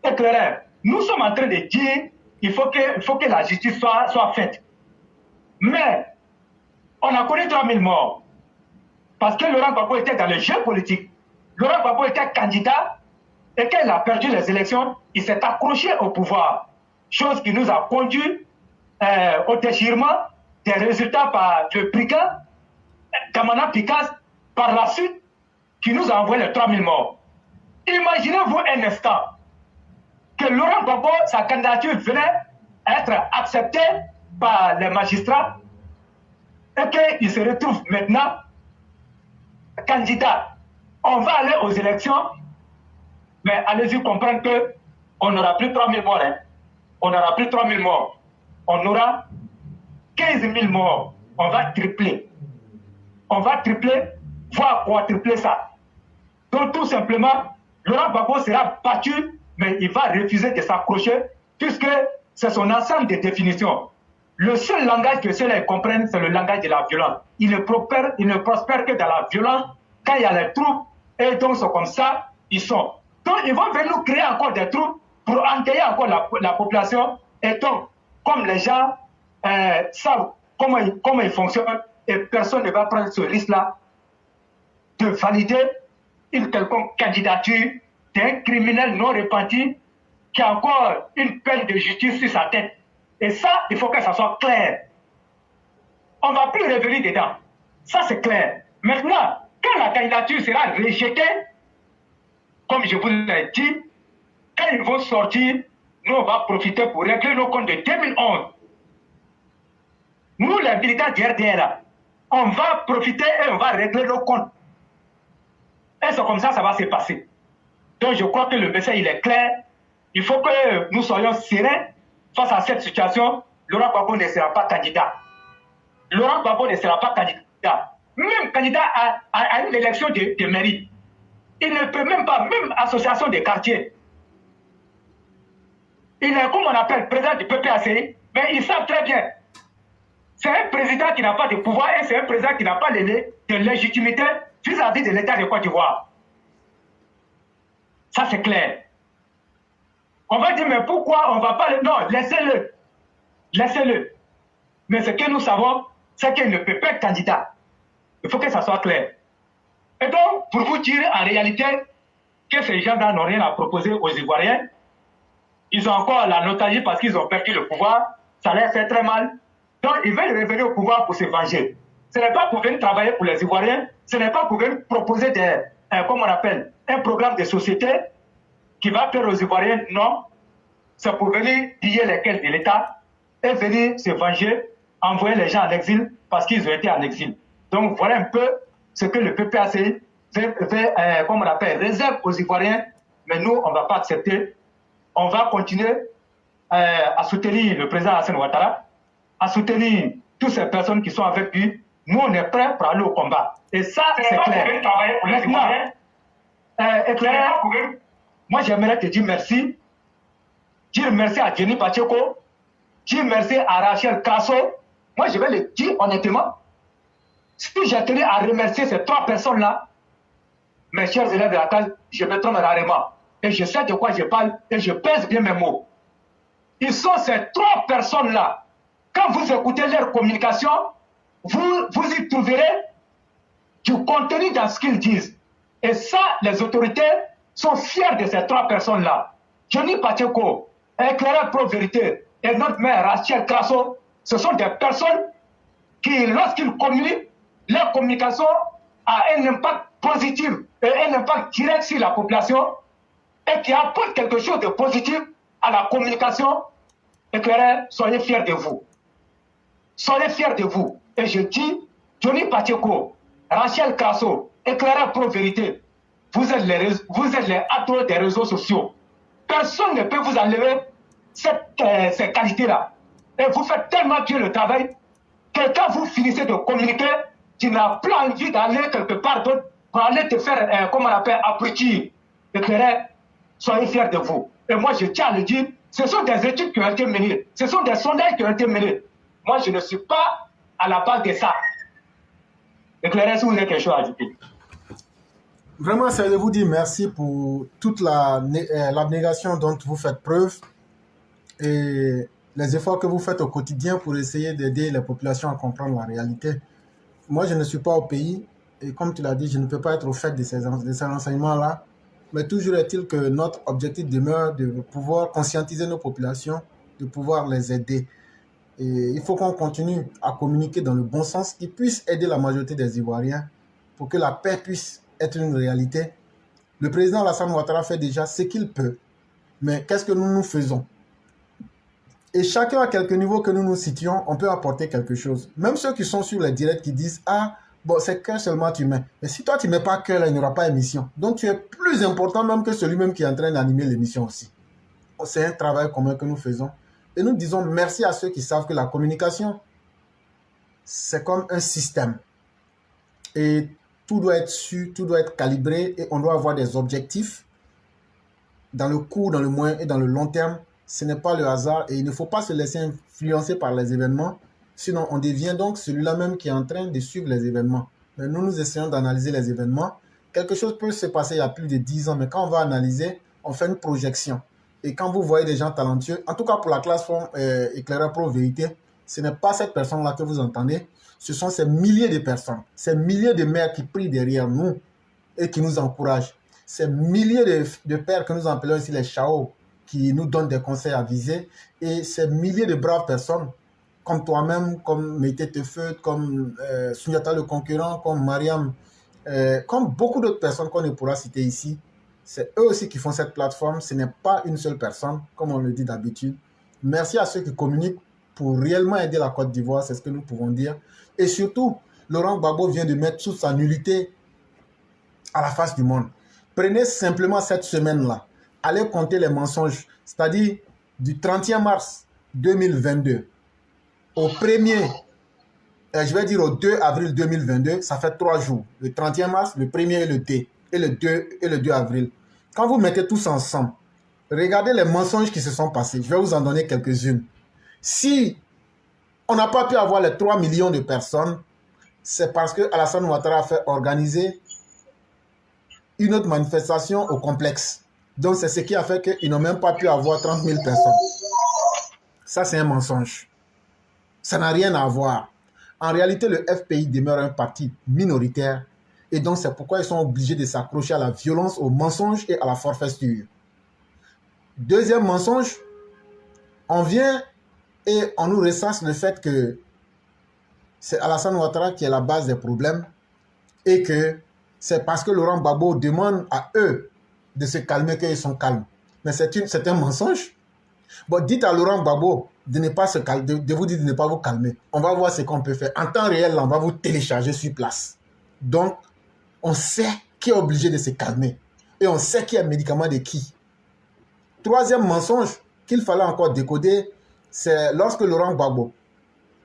Éclaireur, nous sommes en train de dire qu'il faut que la justice soit faite. Mais, on a connu 3000 morts. Parce que Laurent Gbagbo était dans le jeu politique. Laurent Gbagbo était candidat. Et quand il a perdu les élections, il s'est accroché au pouvoir. Chose qui nous a conduit au déchirement des résultats par le brigand Kamana Pikas, par la suite, qui nous a envoyé les 3000 morts. Imaginez-vous un instant que Laurent Gbagbo, sa candidature venait être acceptée par les magistrats et qu'il se retrouve maintenant candidat. On va aller aux élections, mais allez-y comprendre qu'on n'aura plus 3000 morts. Hein. On n'aura plus 3000 morts. On aura 15 000 morts. On va tripler. On va tripler, voire quadrupler ça. Donc tout simplement, Laurent Gbagbo sera battu, mais il va refuser de s'accrocher, puisque c'est son ensemble de définitions. Le seul langage que ceux-là comprennent, c'est le langage de la violence. Il ne prospère que dans la violence, quand il y a les troupes, et donc c'est comme ça, ils sont. Donc ils vont venir nous créer encore des troupes pour enquêter encore la population. Et donc, comme les gens savent comment ils fonctionnent, et personne ne va prendre ce risque-là de valider une quelconque candidature d'un criminel non repenti qui a encore une peine de justice sur sa tête. Et ça, il faut que ça soit clair. On ne va plus revenir dedans. Ça, c'est clair. Maintenant, quand la candidature sera rejetée, comme je vous l'ai dit, quand ils vont sortir, nous, on va profiter pour régler nos comptes de 2011. Nous, les militants du RDR, on va profiter et on va régler nos comptes. Et c'est comme ça va se passer. Donc, je crois que le message, il est clair. Il faut que nous soyons sereins face à cette situation. Laurent Gbagbo ne sera pas candidat. Laurent Gbagbo ne sera pas candidat. Même candidat à une élection de mairie. Il ne peut même pas, même association de quartier. Il est, comme on appelle, président du PPACI, mais ils savent très bien. C'est un président qui n'a pas de pouvoir et c'est un président qui n'a pas de légitimité vis-à-vis de l'État de Côte d'Ivoire. Ça, c'est clair. On va dire, mais pourquoi on ne va pas le... Non, laissez-le. Laissez-le. Mais ce que nous savons, c'est qu'il ne peut pas être candidat. Il faut que ça soit clair. Et donc, pour vous dire en réalité que ces gens-là n'ont rien à proposer aux Ivoiriens, ils ont encore la nostalgie parce qu'ils ont perdu le pouvoir, ça leur fait très mal. Donc, ils veulent revenir au pouvoir pour se venger. Ce n'est pas pour venir travailler pour les Ivoiriens, ce n'est pas pour venir proposer comme on appelle, un programme de société qui va faire aux Ivoiriens, non. C'est pour venir piller les caisses de l'État et venir se venger, envoyer les gens en exil parce qu'ils ont été en exil. Donc, voilà un peu ce que le PPACI fait, comme on appelle, réserve aux Ivoiriens, mais nous, on ne va pas accepter. On va continuer à soutenir le président Alassane Ouattara, à soutenir toutes ces personnes qui sont avec lui. Nous, on est prêts pour aller au combat. Et ça, c'est clair. Maintenant, moi, j'aimerais te dire merci. Dire merci à Jenny Pacheco. Dire merci à Rachel Crasso. Moi, je vais le dire honnêtement. Si j'ai tenu à remercier ces trois personnes-là, mes chers élèves de la classe, je me trompe rarement. Et je sais de quoi je parle et je pèse bien mes mots. Ils sont ces trois personnes-là. Quand vous écoutez leur communication, vous y trouverez du contenu dans ce qu'ils disent. Et ça, les autorités sont fiers de ces trois personnes-là. Johnny Pacheco, éclaireur pro-vérité, et notre mère Rachel Crasso, ce sont des personnes qui, lorsqu'ils communiquent, leur communication a un impact positif et un impact direct sur la population et qui apporte quelque chose de positif à la communication. Éclaireur, soyez fiers de vous. Soyez fiers de vous. Et je dis, Johnny Pacheco, Rachel Crasso, éclaireur pro-vérité, vous êtes les atouts des réseaux sociaux. Personne ne peut vous enlever ces qualités-là. Et vous faites tellement bien le travail que quand vous finissez de communiquer, tu n'as plus envie d'aller quelque part d'autre pour aller te faire, comme on appelle, abrutir. Éclaireur, soyez fiers de vous. Et moi, je tiens à le dire, ce sont des études qui ont été menées. Ce sont des sondages qui ont été menés. Moi, je ne suis pas à la base de ça. Éclaireur, si vous avez quelque chose à ajouter. Vraiment, c'est de vous dire merci pour toute l'abnégation dont vous faites preuve et les efforts que vous faites au quotidien pour essayer d'aider les populations à comprendre la réalité. Moi, je ne suis pas au pays et comme tu l'as dit, je ne peux pas être au fait de ces renseignements-là. Mais toujours est-il que notre objectif demeure de pouvoir conscientiser nos populations, de pouvoir les aider. Et il faut qu'on continue à communiquer dans le bon sens, qui puisse aider la majorité des Ivoiriens pour que la paix puisse être une réalité. Le président Alassane Ouattara fait déjà ce qu'il peut. Mais qu'est-ce que nous faisons? Et chacun à quelque niveau que nous nous situons, on peut apporter quelque chose. Même ceux qui sont sur les directs qui disent « Ah, bon, c'est cœur seulement tu mets. » Mais si toi tu ne mets pas cœur, il n'y aura pas émission. Donc tu es plus important même que celui-même qui est en train d'animer l'émission aussi. C'est un travail commun que nous faisons. Et nous disons merci à ceux qui savent que la communication, c'est comme un système. Et tout doit être su, tout doit être calibré et on doit avoir des objectifs dans le court, dans le moyen et dans le long terme. Ce n'est pas le hasard et il ne faut pas se laisser influencer par les événements. Sinon, on devient donc celui-là même qui est en train de suivre les événements. Mais nous essayons d'analyser les événements. Quelque chose peut se passer il y a plus de 10 ans, mais quand on va analyser, on fait une projection. Et quand vous voyez des gens talentueux, en tout cas pour la classe éclaireur pro-vérité, ce n'est pas cette personne-là que vous entendez, ce sont ces milliers de personnes, ces milliers de mères qui prient derrière nous et qui nous encouragent, ces milliers de pères que nous appelons ici les Chao, qui nous donnent des conseils avisés, et ces milliers de braves personnes, comme toi-même, comme Mété Tefeu, comme Sundiata le Conquérant, comme Mariam, comme beaucoup d'autres personnes qu'on ne pourra citer ici. C'est eux aussi qui font cette plateforme, ce n'est pas une seule personne, comme on le dit d'habitude. Merci à ceux qui communiquent pour réellement aider la Côte d'Ivoire, c'est ce que nous pouvons dire. Et surtout, Laurent Gbagbo vient de mettre toute sa nullité à la face du monde. Prenez simplement cette semaine-là, allez compter les mensonges, c'est-à-dire du 31 mars 2022 au 1er, je vais dire au 2 avril 2022, ça fait 3 jours. Le 31 mars, le 1er et le 2 avril. Quand vous mettez tous ensemble, regardez les mensonges qui se sont passés. Je vais vous en donner quelques-unes. Si on n'a pas pu avoir les 3 millions de personnes, c'est parce que Alassane Ouattara a fait organiser une autre manifestation au complexe. Donc c'est ce qui a fait qu'ils n'ont même pas pu avoir 30 000 personnes. Ça, c'est un mensonge. Ça n'a rien à voir. En réalité, le FPI demeure un parti minoritaire et donc c'est pourquoi ils sont obligés de s'accrocher à la violence, au mensonge et à la forfaiture. Deuxième mensonge, on vient et on nous ressasse le fait que c'est Alassane Ouattara qui est la base des problèmes et que c'est parce que Laurent Gbagbo demande à eux de se calmer qu'ils sont calmes. Mais c'est un mensonge. Bon, dites à Laurent Gbagbo de ne pas se calmer, de vous dire de ne pas vous calmer. On va voir ce qu'on peut faire. En temps réel, on va vous télécharger sur place. Donc, on sait qui est obligé de se calmer. Et on sait qui est le médicament de qui. Troisième mensonge qu'il fallait encore décoder, c'est lorsque Laurent Gbagbo,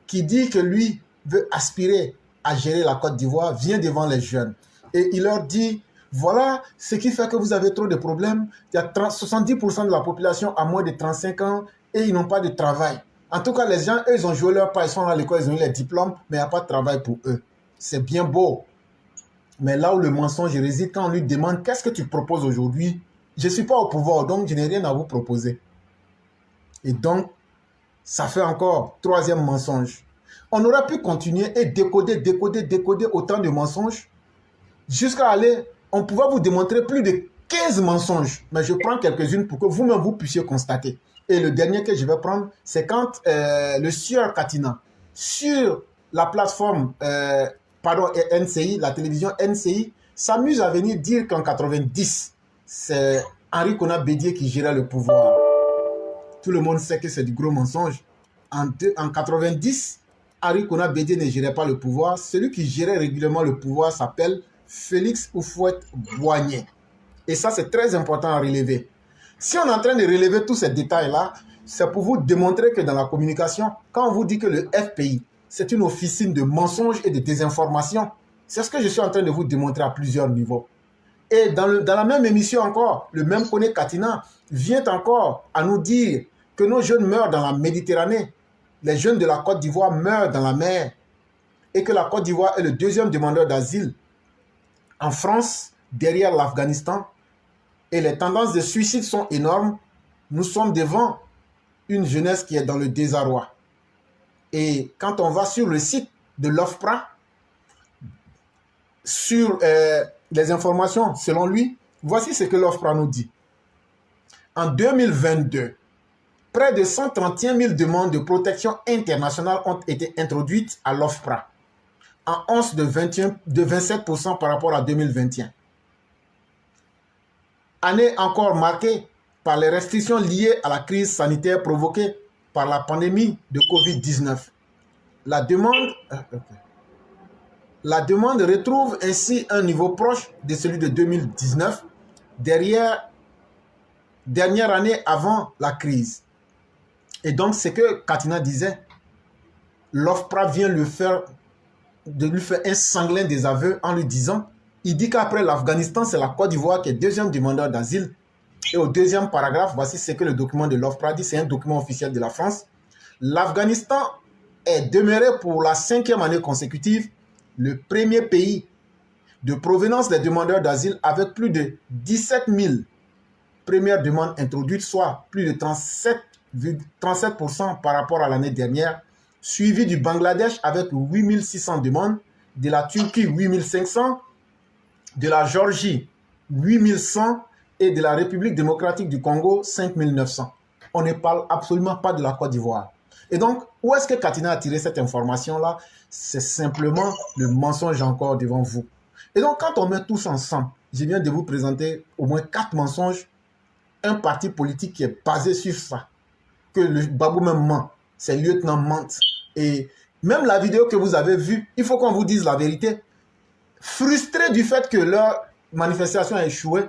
qui dit que lui veut aspirer à gérer la Côte d'Ivoire, vient devant les jeunes. Et il leur dit, voilà ce qui fait que vous avez trop de problèmes. Il y a 70% de la population à moins de 35 ans et ils n'ont pas de travail. En tout cas, les gens, eux, ils ont joué leur part, ils sont à l'école, ils ont eu les diplômes, mais il n'y a pas de travail pour eux. C'est bien beau. Mais là où le mensonge réside, quand on lui demande, qu'est-ce que tu proposes aujourd'hui? Je ne suis pas au pouvoir, donc je n'ai rien à vous proposer. Et donc, ça fait encore troisième mensonge. On aurait pu continuer et décoder autant de mensonges jusqu'à aller, on pouvait vous démontrer plus de 15 mensonges. Mais je prends quelques-unes pour que vous-même vous puissiez constater. Et le dernier que je vais prendre, c'est quand le sieur Katina, sur la plateforme NCI, la télévision NCI, s'amuse à venir dire qu'en 90, c'est Henri Konan Bédié qui gérait le pouvoir. Tout le monde sait que c'est du gros mensonge. En 90, Henri Konan Bédié ne gérait pas le pouvoir. Celui qui gérait régulièrement le pouvoir s'appelle Félix Houphouët-Boigny. Et ça, c'est très important à relever. Si on est en train de relever tous ces détails-là, c'est pour vous démontrer que dans la communication, quand on vous dit que le FPI, c'est une officine de mensonges et de désinformation, c'est ce que je suis en train de vous démontrer à plusieurs niveaux. Et dans la même émission encore, le même Koné Katina vient encore à nous dire que nos jeunes meurent dans la Méditerranée, les jeunes de la Côte d'Ivoire meurent dans la mer, et que la Côte d'Ivoire est le deuxième demandeur d'asile en France, derrière l'Afghanistan, et les tendances de suicide sont énormes. Nous sommes devant une jeunesse qui est dans le désarroi. Et quand on va sur le site de l'OFPRA, sur les informations selon lui, voici ce que l'OFPRA nous dit. En 2022, près de 131 000 demandes de protection internationale ont été introduites à l'OFPRA, en hausse de 27% par rapport à 2021. Année encore marquée par les restrictions liées à la crise sanitaire provoquée par la pandémie de Covid-19. La demande retrouve ainsi un niveau proche de celui de 2019, dernière année avant la crise. Et donc, ce que Katina disait, l'OFPRA vient lui faire un sanglin désaveu en lui disant, il dit qu'après l'Afghanistan, c'est la Côte d'Ivoire qui est deuxième demandeur d'asile. Et au deuxième paragraphe, voici ce que le document de l'OFPRA dit, c'est un document officiel de la France. L'Afghanistan est demeuré pour la 5e année consécutive le premier pays de provenance des demandeurs d'asile avec plus de 17 000 premières demandes introduites, soit plus de 37% par rapport à l'année dernière. suivi du Bangladesh avec 8600 demandes, de la Turquie 8500, de la Géorgie 8100 et de la République démocratique du Congo 5900. On ne parle absolument pas de la Côte d'Ivoire. Et donc, où est-ce que Katina a tiré cette information-là? C'est simplement le mensonge encore devant vous. Et donc, quand on met tous ensemble, je viens de vous présenter au moins 4 mensonges, un parti politique qui est basé sur ça, que le Babou même ment, ses lieutenants mentent. Et même la vidéo que vous avez vue, il faut qu'on vous dise la vérité. Frustrés du fait que leur manifestation a échoué,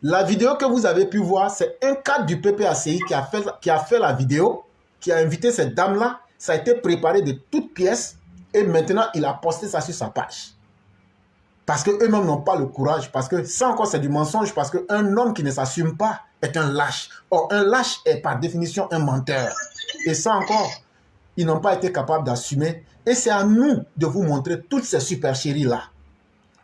la vidéo que vous avez pu voir, c'est un cadre du PPACI qui a fait la vidéo, qui a invité cette dame-là. Ça a été préparé de toutes pièces et maintenant il a posté ça sur sa page. Parce qu'eux-mêmes n'ont pas le courage, parce que ça encore c'est du mensonge, parce qu'un homme qui ne s'assume pas est un lâche. Or, un lâche est par définition un menteur. Et ça encore, ils n'ont pas été capables d'assumer. Et c'est à nous de vous montrer toutes ces supercheries-là.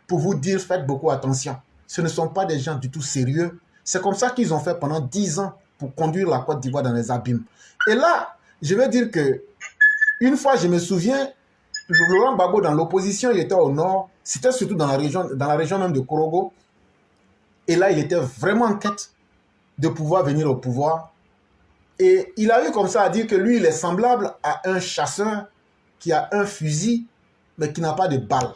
Pour vous dire, faites beaucoup attention. Ce ne sont pas des gens du tout sérieux. C'est comme ça qu'ils ont fait pendant 10 ans pour conduire la Côte d'Ivoire dans les abîmes. Et là, je vais dire que, une fois, je me souviens, Laurent Gbagbo dans l'opposition, il était au nord. C'était surtout dans la région même de Korogo. Et là, il était vraiment en quête de pouvoir venir au pouvoir. Et il a eu comme ça à dire que lui, il est semblable à un chasseur qui a un fusil, mais qui n'a pas de balles.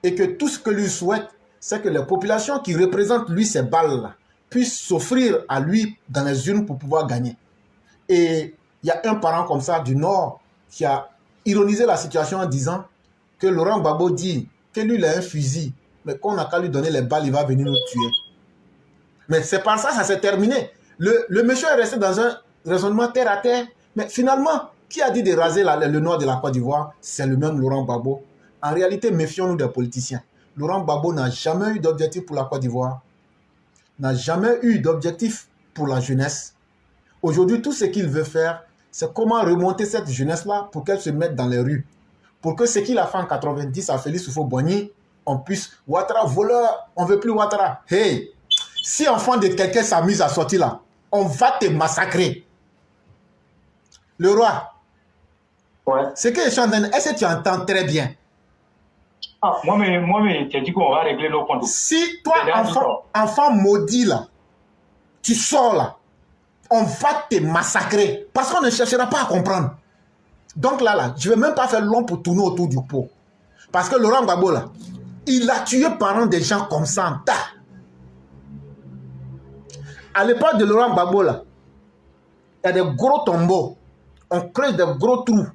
Et que tout ce que lui souhaite, c'est que les populations qui représentent lui ces balles-là puissent s'offrir à lui dans les urnes pour pouvoir gagner. Et il y a un parent comme ça du Nord qui a ironisé la situation en disant que Laurent Gbagbo dit que lui, il a un fusil, mais qu'on n'a qu'à lui donner les balles, il va venir nous tuer. Mais c'est par ça, ça s'est terminé. Le monsieur est resté dans un raisonnement terre à terre, mais finalement, qui a dit de raser le nord de la Côte d'Ivoire? C'est le même Laurent Gbagbo. En réalité, méfions-nous des politiciens. Laurent Gbagbo n'a jamais eu d'objectif pour la Côte d'Ivoire, n'a jamais eu d'objectif pour la jeunesse. Aujourd'hui, tout ce qu'il veut faire, c'est comment remonter cette jeunesse-là pour qu'elle se mette dans les rues. Pour que ce qu'il a fait en 90 à Félix Houphouët-Boigny, on puisse... Ouattara, voleur, on ne veut plus Ouattara. Hey, si enfant de quelqu'un s'amuse à sortir là, on va te massacrer. Le roi, Ouais. ce que je suis en train de... Est-ce que tu entends très bien? Ah, moi, tu as dit qu'on va régler nos comptes. Si toi, enfant maudit là, tu sors là, on va te massacrer. Parce qu'on ne cherchera pas à comprendre. Donc là, je ne vais même pas faire long pour tourner autour du pot. Parce que Laurent Gbagbo là, il a tué par an des gens comme ça en tas. À l'époque de Laurent Gbagbo là, il y a des gros tombeaux. On creuse des gros trous.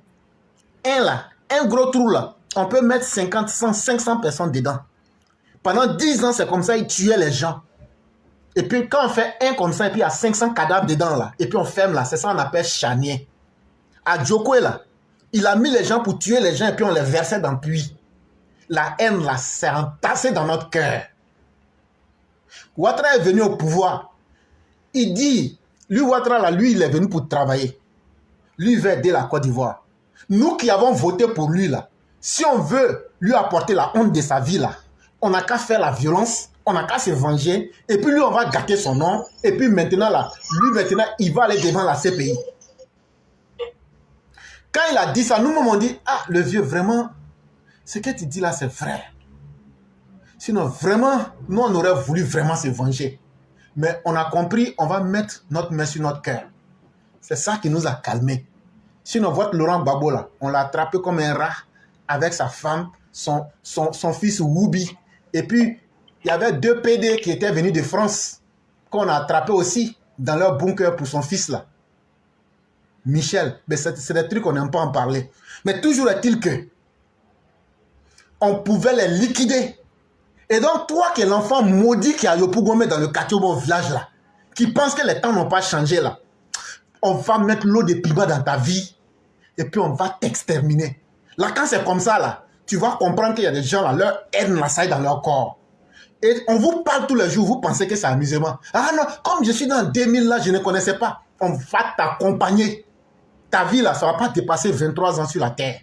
Un gros trou là, on peut mettre 50, 100, 500 personnes dedans. Pendant 10 ans, c'est comme ça, ils tuaient les gens. Et puis quand on fait un comme ça, et puis il y a 500 cadavres dedans là, et puis on ferme là, c'est ça qu'on appelle charnier. À Djokwe là, il a mis les gens pour tuer les gens, et puis on les versait dans le puits. La haine là, s'est entassée dans notre cœur. Ouattara est venu au pouvoir. Il dit, lui Ouattara là, lui il est venu pour travailler. Lui il veut aider la Côte d'Ivoire. Nous qui avons voté pour lui là, si on veut lui apporter la honte de sa vie là, on n'a qu'à faire la violence, on n'a qu'à se venger, et puis lui on va gâter son nom, et puis maintenant là, lui maintenant il va aller devant la CPI. Quand il a dit ça, nous-mêmes on dit, ah le vieux vraiment, ce que tu dis là c'est vrai. Sinon vraiment, nous on aurait voulu vraiment se venger. Mais on a compris, on va mettre notre main sur notre cœur. C'est ça qui nous a calmés. Sinon, votre Laurent Gbagbo là, on l'a attrapé comme un rat avec sa femme, son fils Woubi. Et puis, il y avait 2 PD qui étaient venus de France, qu'on a attrapé aussi dans leur bunker pour son fils là. Michel, mais c'est des trucs qu'on n'aime pas en parler. Mais toujours est-il que on pouvait les liquider. Et donc, toi qui es l'enfant maudit qui a Yopougoumé dans le Katiobo village là, qui pense que les temps n'ont pas changé là, on va mettre l'eau de Piba dans ta vie et puis on va t'exterminer. Là, quand c'est comme ça, là, tu vas comprendre qu'il y a des gens, là, leur haine, là, ça est dans leur corps. Et on vous parle tous les jours, vous pensez que c'est amusement. Ah non, comme je suis dans 2000, là, je ne connaissais pas. On va t'accompagner. Ta vie, là, ça ne va pas dépasser 23 ans sur la terre.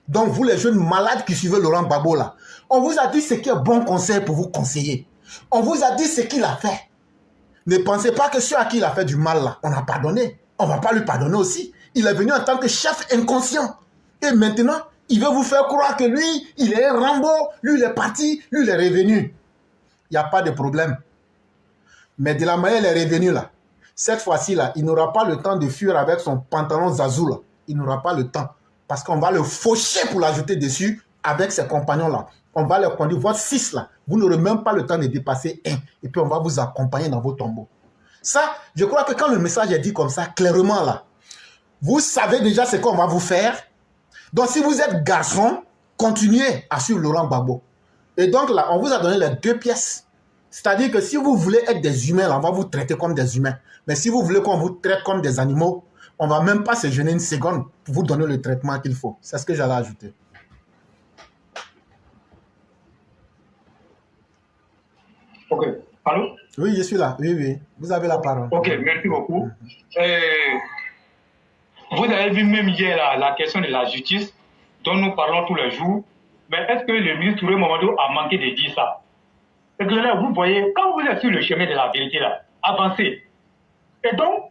Donc, vous, les jeunes malades qui suivez Laurent Gbagbo, là, on vous a dit ce qui est bon conseil pour vous conseiller. On vous a dit ce qu'il a fait. Ne pensez pas que ceux à qui il a fait du mal, là, on a pardonné. On ne va pas lui pardonner aussi. Il est venu en tant que chef inconscient. Et maintenant, il veut vous faire croire que lui, il est un Rambo, lui, il est parti, lui, il est revenu. Il n'y a pas de problème. Mais de la manière il est revenu là, cette fois-ci là, il n'aura pas le temps de fuir avec son pantalon Zazou là. Il n'aura pas le temps. Parce qu'on va le faucher pour l'ajouter dessus avec ses compagnons là. On va le conduire, votre 6 là. Vous n'aurez même pas le temps de dépasser 1. Et puis on va vous accompagner dans vos tombeaux. Ça, je crois que quand le message est dit comme ça, clairement là, vous savez déjà ce qu'on va vous faire. Donc si vous êtes garçon, continuez à suivre Laurent Gbagbo. Et donc là, on vous a donné les 2 pièces. C'est-à-dire que si vous voulez être des humains, là, on va vous traiter comme des humains. Mais si vous voulez qu'on vous traite comme des animaux, on ne va même pas se gêner une seconde pour vous donner le traitement qu'il faut. C'est ce que j'allais ajouter. Ok. Allô? Oui, je suis là. Oui, oui. Vous avez la parole. Ok, merci beaucoup. Vous avez vu même hier la question de la justice dont nous parlons tous les jours. Mais est-ce que le ministre Touré Mamadou a manqué de dire ça? Et que là, vous voyez, quand vous êtes sur le chemin de la vérité, là, avancez. Et donc,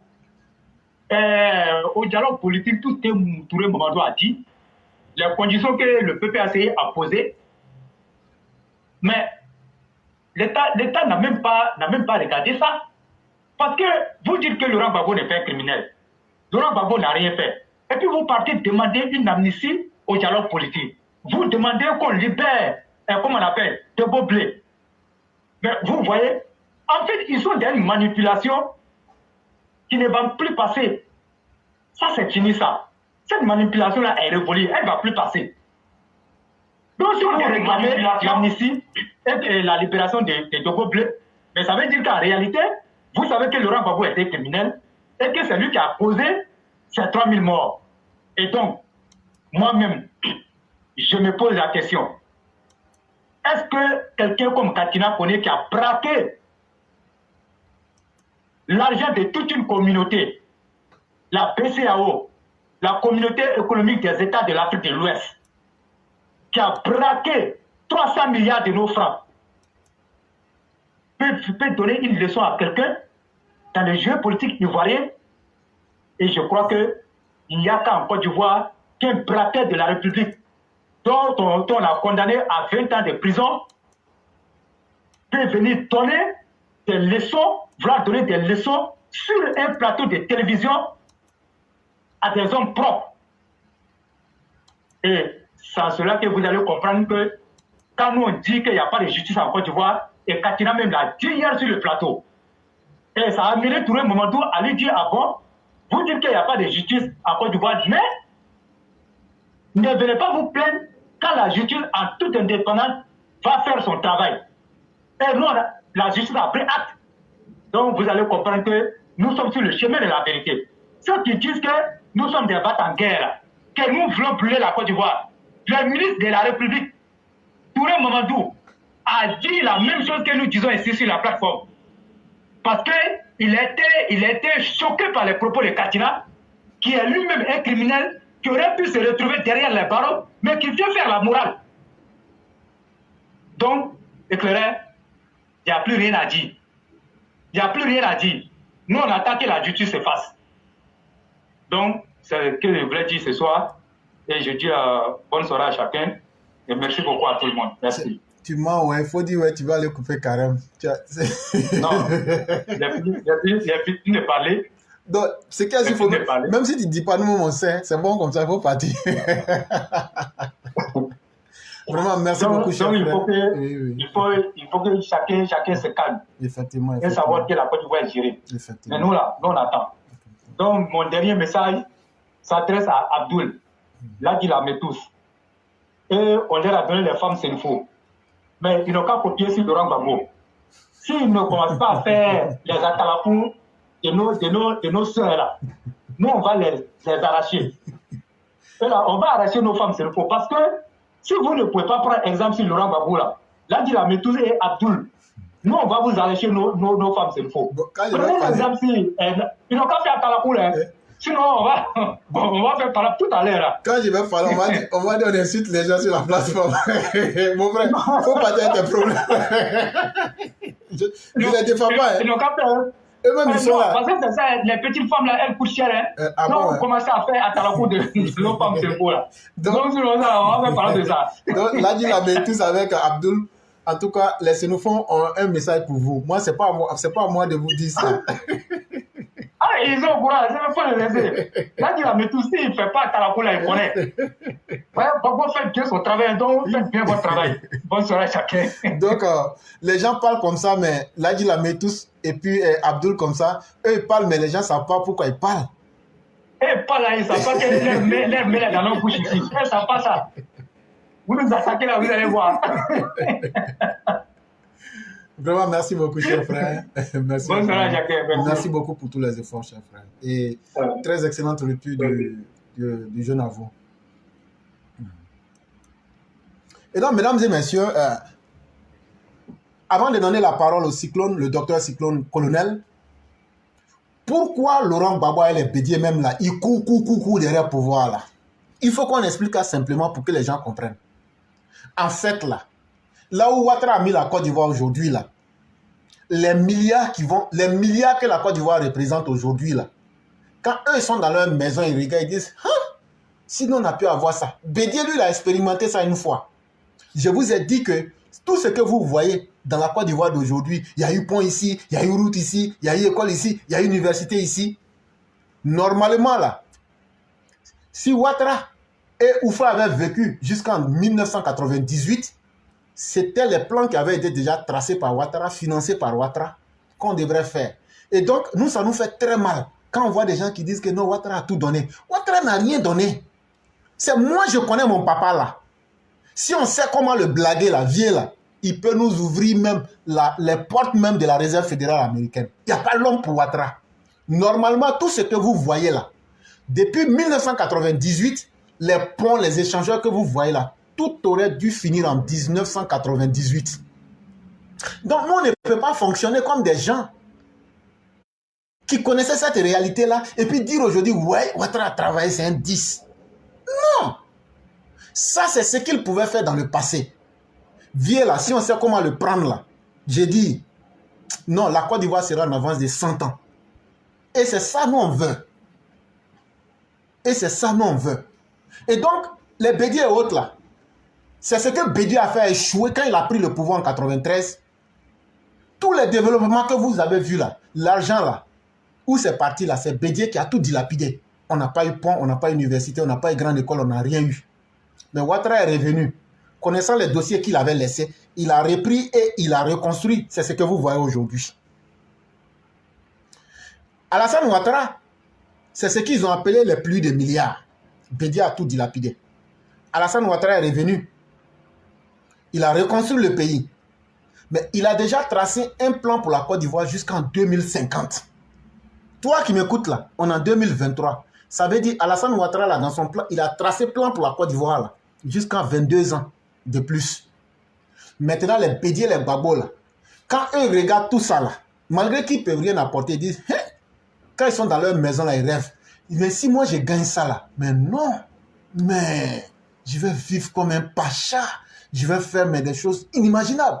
au dialogue politique, tout ce que Touré Mamadou a dit, les conditions que le PPACI a posées, mais l'État n'a même pas regardé ça. Parce que vous dites que Laurent Gbagbo n'est pas un criminel. Laurent Gbagbo n'a rien fait. Et puis vous partez demander une amnistie au dialogue politique. Vous demandez qu'on libère, comment on appelle, de Boblé. Mais vous voyez, en fait, ils sont dans une manipulation qui ne va plus passer. Ça, c'est fini, ça. Cette manipulation-là est révolue, elle ne va plus passer. Donc, si vous réclamez l'amnistie et la libération de Dogo Blé, mais ça veut dire qu'en réalité, vous savez que Laurent Gbagbo était criminel et que c'est lui qui a causé ces 3000 morts. Et donc, moi-même, je me pose la question. Est-ce que quelqu'un comme Katina Koné qui a braqué l'argent de toute une communauté, la BCAO, la communauté économique des États de l'Afrique de l'Ouest, qui a braqué 300 milliards de nos francs, peut donner une leçon à quelqu'un dans le jeu politique ivoirien? Et je crois qu'il n'y a qu'en Côte d'Ivoire qu'un braqueur de la République dont on a condamné à 20 ans de prison peut venir donner des leçons, vouloir donner des leçons sur un plateau de télévision à des hommes propres. Et c'est en cela que vous allez comprendre que quand nous on dit qu'il n'y a pas de justice en Côte d'Ivoire, et Katina même l'a dit hier sur le plateau, et ça a amené Touré Mamadou à lui dire, ah bon, vous dites qu'il n'y a pas de justice en Côte d'Ivoire, mais ne venez pas vous plaindre quand la justice en toute indépendance va faire son travail. Et nous, la justice a pris acte. Donc vous allez comprendre que nous sommes sur le chemin de la vérité. Ceux qui disent que nous sommes des battes en guerre, que nous voulons brûler la Côte d'Ivoire, le ministre de la République, Touré Mamadou, a dit la même chose que nous disons ici sur la plateforme. Parce qu'il était choqué par les propos de Katina, qui est lui-même un criminel, qui aurait pu se retrouver derrière les barreaux, mais qui vient faire la morale. Donc, éclairé, il n'y a plus rien à dire. Il n'y a plus rien à dire. Nous, on attend que la justice se fasse. Donc, c'est ce que je voulais dire ce soir. Et je dis bonne soirée à chacun. Et merci beaucoup à tout le monde. Merci. Tu mens, ouais. Il faut dire, ouais, tu vas aller couper carrément. Non, il y a plus de parler. Donc, c'est qu'il faut. Même si tu ne dis pas, nous, on sait. C'est bon comme ça, il faut partir. Vraiment, merci beaucoup, cher frère. Il faut que chacun se calme. Effectivement. Et savoir que la Côte d'Ivoire est gérée. Mais nous, là, nous, on attend. Donc, mon dernier message s'adresse à Abdoul. Là, dit la met tous. Et on leur a donné les femmes, c'est une faux. Mais ils n'ont qu'à copier sur Laurent Gbagbo. S'ils ne commencent pas à faire les atalapous de nos soeurs, là, nous, on va les arracher. Et là, on va arracher nos femmes, c'est une faux. Parce que si vous ne pouvez pas prendre exemple sur Laurent Gbagbo, là, dit la met tous et Abdoul. Nous, on va vous arracher nos femmes, c'est faux. Prenez l'exemple si ils n'ont qu'à faire Talapou, là. Sinon, on va faire Talapou tout à l'heure. Quand je vais parler, on va dire on insulte les gens sur la plateforme. Mon frère, il ne faut pas être un problème. Je ne les défends pas. Ils n'ont qu'à faire. Eux-mêmes, ils sont Non, là. parce que c'est ça, les petites femmes là, elles coûtent cher. Hein. Ah Donc, bon, vous ouais. commencez à faire à Talako de nos femmes c'est là. Donc, sur ça, on va parler de ça. Donc, là, dit la met tous avec Abdul. En tout cas, les Sénophons ont un message pour vous. Moi, c'est pas à moi de vous dire ça. Ah, ils ont quoi? Ça ne veut pas le laisser. Là, dit la met tous, il ne fait pas à Talako là, il connaît. Ouais, Babo fait bien son travail, donc faites bien votre travail. Bonne soirée à chacun. Donc, les gens parlent comme ça, mais là, dit la met tous, et puis Abdul comme ça. Eux, ils parlent, mais les gens ne savent pas pourquoi ils parlent. Eh, pas là, ils ne savent pas qu'elle met là dans leur bouche ici. Ils ne savent pas ça. Vous nous attaquez là, vous allez voir. Vraiment, merci beaucoup, cher frère. Merci. Bonne soirée à chacun. Merci beaucoup pour tous les efforts, cher frère. Et très excellente rupture du jeune avou. Et donc, mesdames et messieurs, avant de donner la parole au cyclone, le docteur cyclone colonel, pourquoi Laurent Gbagbo et les Bédier même là, ils courent derrière le pouvoir là? Il faut qu'on explique ça simplement pour que les gens comprennent. En fait là où Ouattara a mis la Côte d'Ivoire aujourd'hui là, les milliards que la Côte d'Ivoire représente aujourd'hui là, quand eux sont dans leur maison, ils regardent, ils disent, ah, sinon on a pu avoir ça. Bédier lui il a expérimenté ça une fois. Je vous ai dit que tout ce que vous voyez dans la Côte d'Ivoire d'aujourd'hui, il y a eu pont ici, il y a eu route ici, il y a eu école ici, il y a eu université ici. Normalement là, si Ouattara et Oufa avaient vécu jusqu'en 1998, c'était les plans qui avaient été déjà tracés par Ouattara, financés par Ouattara, qu'on devrait faire. Et donc, nous, ça nous fait très mal quand on voit des gens qui disent que non, Ouattara a tout donné. Ouattara n'a rien donné. C'est moi, je connais mon papa là. Si on sait comment le blaguer, la vieux là, il peut nous ouvrir même les portes même de la réserve fédérale américaine. Il n'y a pas l'homme pour Ouattara. Normalement, tout ce que vous voyez là, depuis 1998, les ponts, les échangeurs que vous voyez là, tout aurait dû finir en 1998. Donc, nous, on ne peut pas fonctionner comme des gens qui connaissaient cette réalité-là et puis dire aujourd'hui, ouais, Ouattara a travaillé, c'est un 10. Non! Ça, c'est ce qu'il pouvait faire dans le passé. Viens là, si on sait comment le prendre là, j'ai dit, non, la Côte d'Ivoire sera en avance de 100 ans. Et c'est ça, nous, on veut. Et c'est ça, nous, on veut. Et donc, les Bédier et autres là, c'est ce que Bédier a fait échouer quand il a pris le pouvoir en 93. Tous les développements que vous avez vus là, l'argent là, où c'est parti là, c'est Bédier qui a tout dilapidé. On n'a pas eu pont, on n'a pas eu université, on n'a pas eu grande école, on n'a rien eu. Mais Ouattara est revenu. Connaissant les dossiers qu'il avait laissés, il a repris et il a reconstruit. C'est ce que vous voyez aujourd'hui. Alassane Ouattara, c'est ce qu'ils ont appelé les pluies de milliards. Bédier a tout dilapidé. Alassane Ouattara est revenu. Il a reconstruit le pays. Mais il a déjà tracé un plan pour la Côte d'Ivoire jusqu'en 2050. Toi qui m'écoutes là, on est en 2023. Ça veut dire Alassane Ouattara là, dans son plan, il a tracé plan pour la Côte d'Ivoire là, jusqu'à 22 ans de plus. Maintenant, les Bédier, les Gbagbo là, quand eux regardent tout ça là, malgré qu'ils ne peuvent rien apporter, ils disent, hey, quand ils sont dans leur maison là, ils rêvent. Mais si moi je gagne ça là, mais non, mais je vais vivre comme un pacha, je vais faire des choses inimaginables.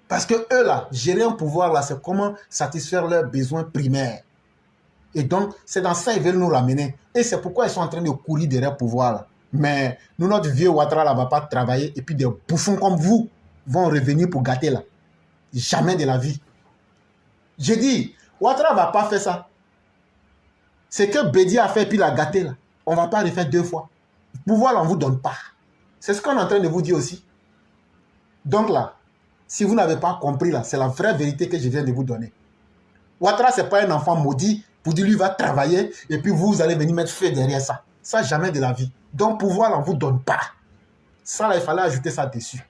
Parce que eux là, gérer un pouvoir là, c'est comment satisfaire leurs besoins primaires. Et donc, c'est dans ça qu'ils veulent nous ramener. Et c'est pourquoi ils sont en train de courir derrière le pouvoir là. Mais nous, notre vieux Ouattara là, va pas travailler et puis des bouffons comme vous vont revenir pour gâter là. Jamais de la vie. J'ai dit, Ouattara va pas faire ça. C'est que Bédier a fait puis il a gâté là. On va pas refaire deux fois. Le pouvoir là, on ne vous donne pas. C'est ce qu'on est en train de vous dire aussi. Donc là, si vous n'avez pas compris là, c'est la vraie vérité que je viens de vous donner. Ouattara, ce n'est pas un enfant maudit pour dire lui va travailler et puis vous allez venir mettre feu derrière ça. Ça, jamais de la vie. Donc pouvoir là, on ne vous donne pas. Ça là, il fallait ajouter ça dessus.